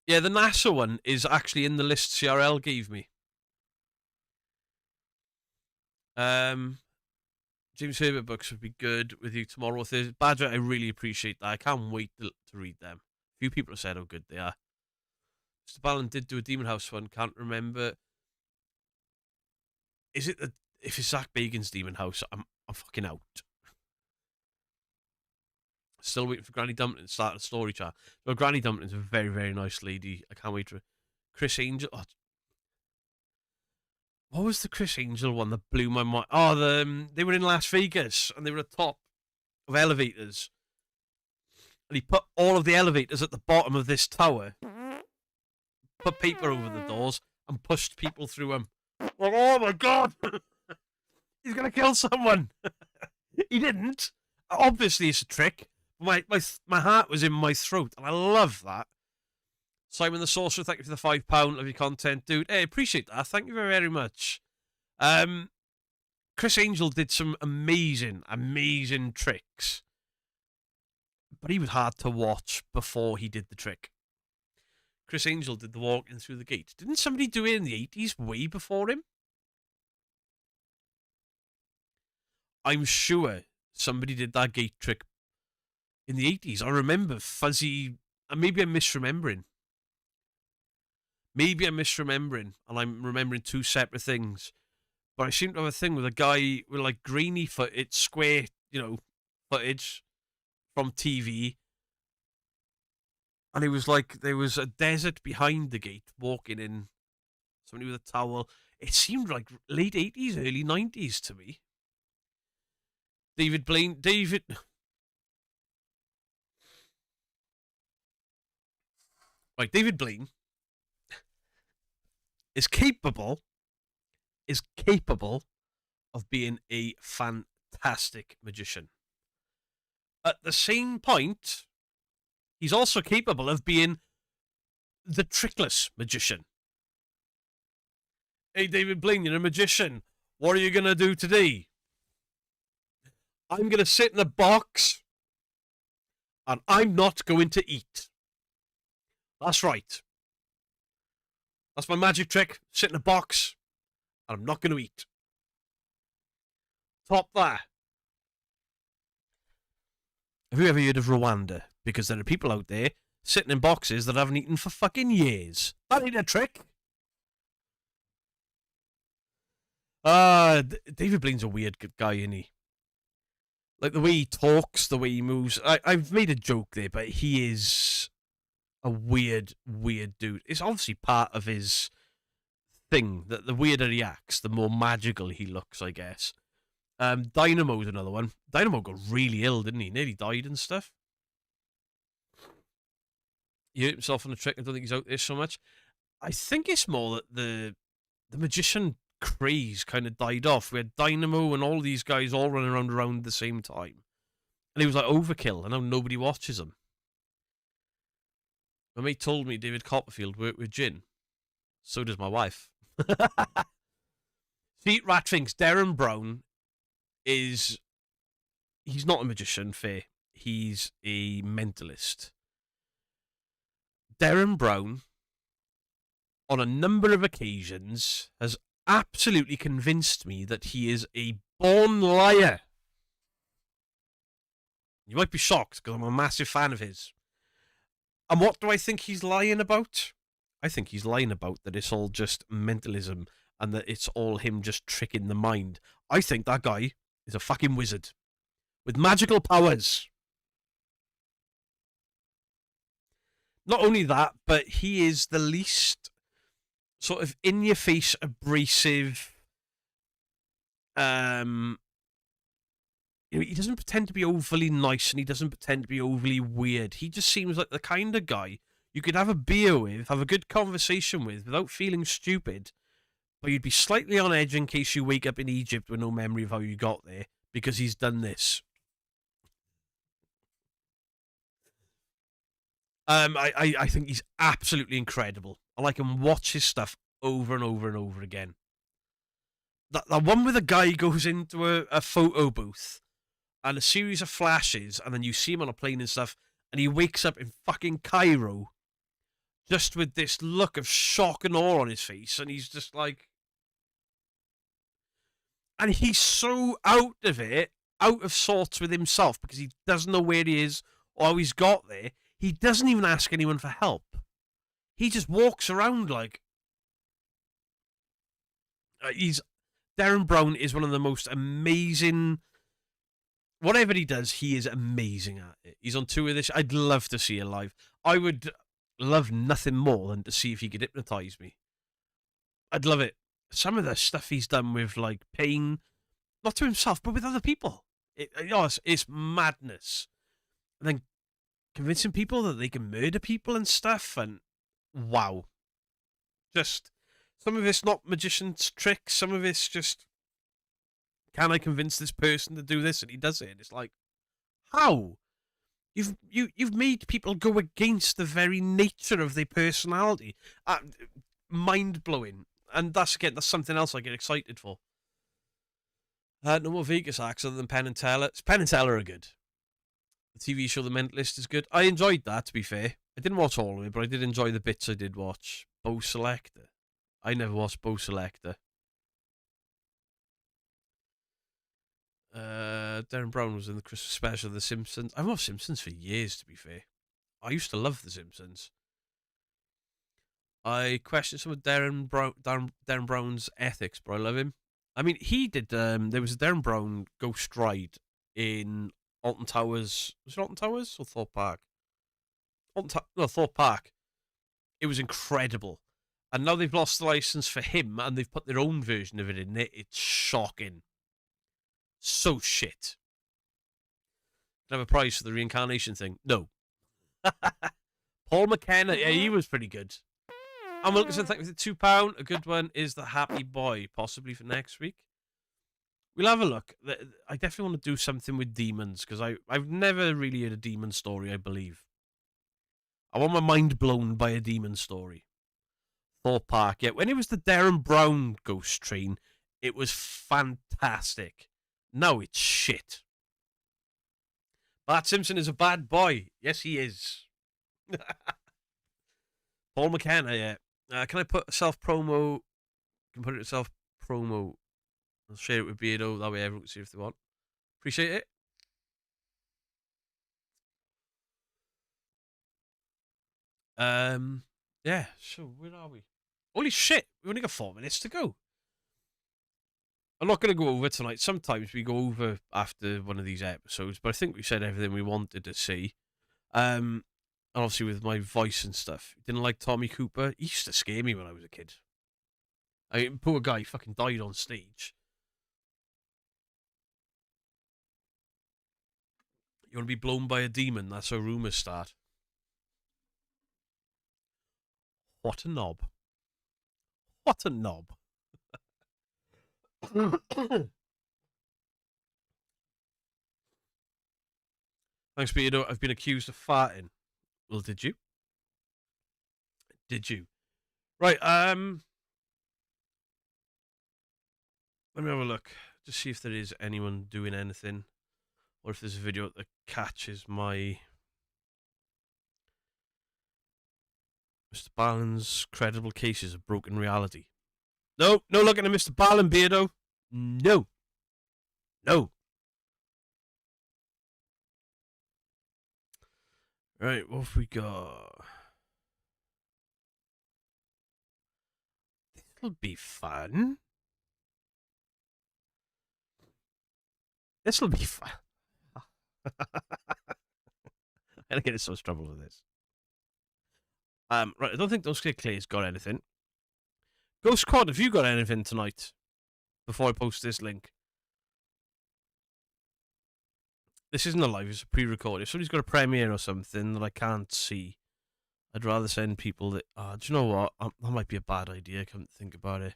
Yeah, the NASA one is actually in the list CRL gave me. James Herbert books would be good with you tomorrow. Badger, I really appreciate that. I can't wait to read them. A few people have said how good they are. Mr. Ballen did do a Demon House one. Can't remember. Is it if it's Zach Bagan's Demon House? I'm fucking out. Still waiting for Granny Dumpling to start a story chat. Well, Granny Dumpling's a very, very nice lady. I can't wait for Chris Angel. Oh, what was the Chris Angel one that blew my mind? Oh, they were in Las Vegas and they were at the top of elevators. And he put all of the elevators at the bottom of this tower, put paper over the doors, and pushed people through them. Like, oh my god! He's going to kill someone! He didn't. Obviously, it's a trick. My heart was in my throat, and I love that. Simon the Sorcerer, thank you for the £5 of your content, dude. Hey, appreciate that. Thank you very, very much. Chris Angel did some amazing, amazing tricks. But he was hard to watch before he did the trick. Chris Angel did the walking through the gate. Didn't somebody do it in the 80s way before him? I'm sure somebody did that gate trick in the 80s. I remember fuzzy... Maybe I'm misremembering. Maybe I'm misremembering, and I'm remembering two separate things. But I seem to have a thing with a guy with like grainy footage, square, footage from TV. And it was like there was a desert behind the gate, walking in, somebody with a towel. It seemed like late 80s, early 90s to me. David Blaine is capable of being a fantastic magician. At the same point, he's also capable of being the trickless magician. Hey, David Blaine, you're a magician. What are you going to do today? I'm going to sit in a box and I'm not going to eat. That's right. That's my magic trick. Sit in a box, and I'm not going to eat. Top that. Have you ever heard of Rwanda? Because there are people out there sitting in boxes that haven't eaten for fucking years. That ain't a trick. David Blaine's a weird guy, isn't he? Like the way he talks, the way he moves. I've made a joke there, but he is a weird dude. It's obviously part of his thing that the weirder he acts, the more magical he looks, I guess. Dynamo's another one. Dynamo got really ill, didn't he? Nearly died and stuff. He hurt himself on a trick. I don't think he's out there so much. I think it's more that the magician craze kind of died off. We had Dynamo and all these guys all running around at the same time. And it was like overkill, and now nobody watches them. My mate told me David Copperfield worked with Jin. So does my wife. See, Rat thinks Darren Brown he's not a magician, fair. He's a mentalist. Darren Brown, on a number of occasions, has absolutely convinced me that he is a born liar. You might be shocked because I'm a massive fan of his. And what do I think he's lying about? I think he's lying about that it's all just mentalism and that it's all him just tricking the mind. I think that guy is a fucking wizard with magical powers. Not only that, but he is the least sort of in-your-face, abrasive. He doesn't pretend to be overly nice, and he doesn't pretend to be overly weird. He just seems like the kind of guy you could have a beer with, have a good conversation with, without feeling stupid. But you'd be slightly on edge in case you wake up in Egypt with no memory of how you got there, because he's done this. I think he's absolutely incredible. And I can watch his stuff over and over and over again. That one where the guy goes into a photo booth and a series of flashes, and then you see him on a plane and stuff, and he wakes up in fucking Cairo just with this look of shock and awe on his face, and he's just like... And he's so out of it, out of sorts with himself, because he doesn't know where he is or how he's got there. He doesn't even ask anyone for help. He just walks around like... Darren Brown is one of the most amazing... Whatever he does, he is amazing at it. He's on tour with this. I'd love to see it live. I would love nothing more than to see if he could hypnotise me. I'd love it. Some of the stuff he's done with, like, pain, not to himself, but with other people. It's madness. And then convincing people that they can murder people and stuff, and wow. Just, some of it's not magician's tricks, some of it's just, can I convince this person to do this? And he does it, and it's like, how? You've made people go against the very nature of their personality. Mind-blowing. And that's something else I get excited for. No more Vegas acts other than Penn and Teller. Penn and Teller are good. The TV show The Mentalist is good. I enjoyed that, to be fair. I didn't watch all of it, but I did enjoy the bits I did watch. Bo Selector. I never watched Bo Selector. Darren Brown was in the Christmas special of The Simpsons. I've watched Simpsons for years, to be fair. I used to love The Simpsons. I question some of Darren Brown's ethics, but I love him. I mean, he did. There was a Darren Brown ghost ride in Alton Towers. Was it Alton Towers or Thorpe Park? Thorpe Park. It was incredible. And now they've lost the license for him, and they've put their own version of it in it. It's shocking. So shit. Can I have a prize for the reincarnation thing? No. Paul McKenna, yeah, he was pretty good. And Wilkinson, thank you for the £2. A good one is The Happy Boy, possibly for next week. We'll have a look. I definitely want to do something with demons, because I've never really heard a demon story, I believe. I want my mind blown by a demon story. Thorpe Park, yeah. When it was the Darren Brown ghost train, it was fantastic. Now it's shit. Bart Simpson is a bad boy. Yes, he is. Paul McKenna, yeah. Can I put a self-promo? Can put it in self-promo. I'll share it with Beardo. That way everyone can see if they want. Appreciate it. Yeah, so where are we? Holy shit, we've only got 4 minutes to go. I'm not going to go over tonight. Sometimes we go over after one of these episodes, but I think we said everything we wanted to see. And obviously with my voice and stuff. Didn't like Tommy Cooper. He used to scare me when I was a kid. I mean, poor guy fucking died on stage. You want to be blown by a demon? That's how rumours start. What a knob. What a knob. Thanks, Peter. I've been accused of farting. Well, did you? Did you? Right, let me have a look. Just see if there is anyone doing anything. Or if there's a video that catches my... Mr. Ballen's credible cases of broken reality. No, no looking at Mr. Ballen, Beardo. No. No. Right, what have we got? This'll be fun. This'll be fun. I'm gonna get in so much trouble with this. Right, I don't think those Clay's got anything. Ghost Quad, have you got anything tonight? Before I post this link. This isn't a live, it's a pre-recorded. If somebody's got a premiere or something that I can't see, I'd rather send people that... do you know what? That might be a bad idea. I can't think about it.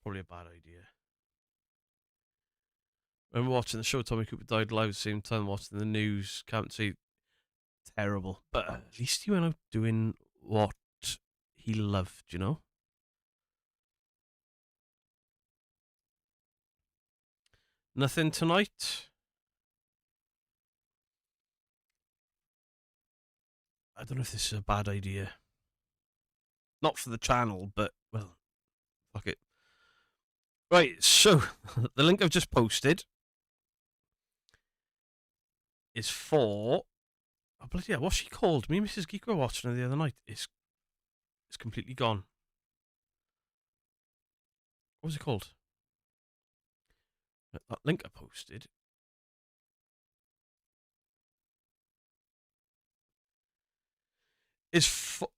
Probably a bad idea. I remember watching the show Tommy Cooper died live at the same time, watching the news. Can't see. Terrible. But at least he went out doing what he loved, you know? Nothing tonight? I don't know if this is a bad idea. Not for the channel, but, well, fuck it. Right, so, the link I've just posted is for... Oh, bloody hell, what's she called? Me and Mrs. Geek were watching her the other night. It's completely gone. What was it called? That link I posted.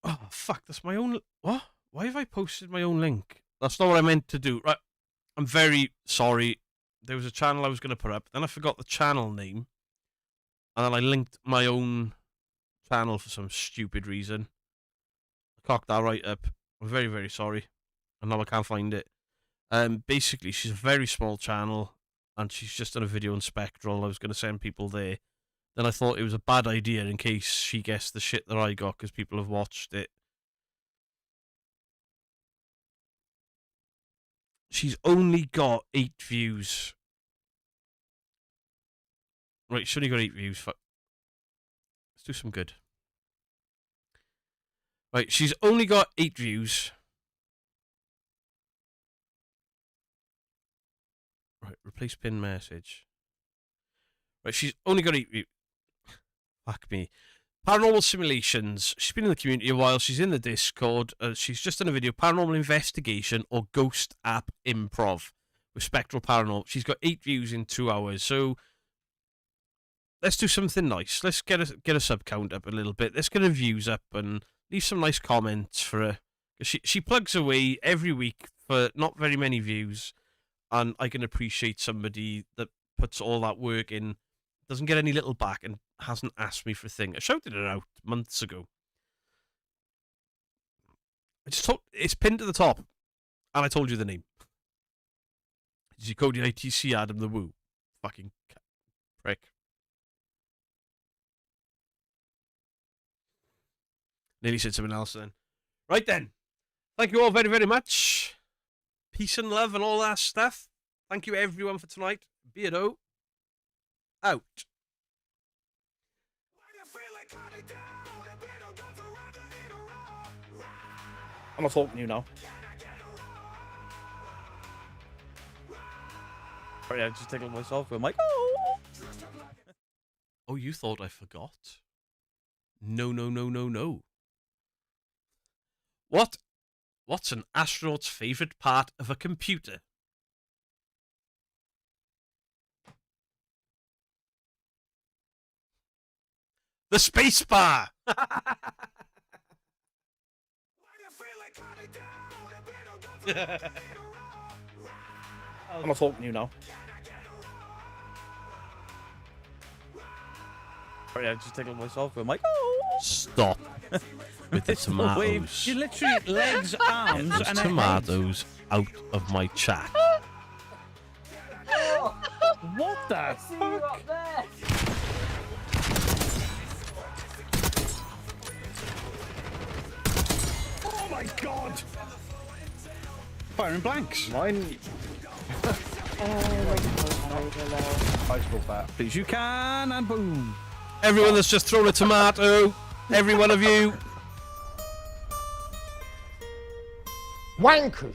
Oh, fuck, that's my own... What? Why have I posted my own link? That's not what I meant to do. Right, I'm very sorry. There was a channel I was going to put up, then I forgot the channel name. And then I linked my own channel for some stupid reason. I cocked that right up. I'm very, very sorry. And now I can't find it. Basically, she's a very small channel, and she's just done a video on Spectral. I was going to send people there. Then I thought it was a bad idea in case she guessed the shit that I got, because people have watched it. She's only got 8 views. Right, she's only got 8 views. Let's do some good. Right, she's only got 8 views. Right, replace pin message. Right, she's only got 8 views. Fuck me. Paranormal Simulations. She's been in the community a while. She's in the Discord. She's just done a video, Paranormal Investigation or Ghost App Improv with Spectral Paranormal. She's got 8 views in 2 hours. So let's do something nice. Let's get a sub count up a little bit. Let's get her views up and leave some nice comments for her. She plugs away every week for not very many views, and I can appreciate somebody that puts all that work in, doesn't get any little back, and hasn't asked me for a thing. I shouted it out months ago. I just told it's pinned to the top, and I told you the name. Did you code the ITC Adam the Woo? Fucking prick. Nearly said something else then. Right then. Thank you all very, very much. Peace and love and all that stuff. Thank you everyone for tonight. Beardo out. I'm not talking to you now. Sorry, I just tickled myself. I'm like, oh. Oh, you thought I forgot? No, no, no, no, no. What's an astronaut's favourite part of a computer? The space bar! I'm not talking to you now. Sorry, I just tickled myself. I'm like, oh. Stop with the tomatoes. You literally legs, arms, Get and those a tomatoes out of my chat. What the fuck? Oh my god! Firing blanks. Mine. Baseball bat. Please, you can, and boom. Everyone that's just thrown a tomato, every one of you. Wankers.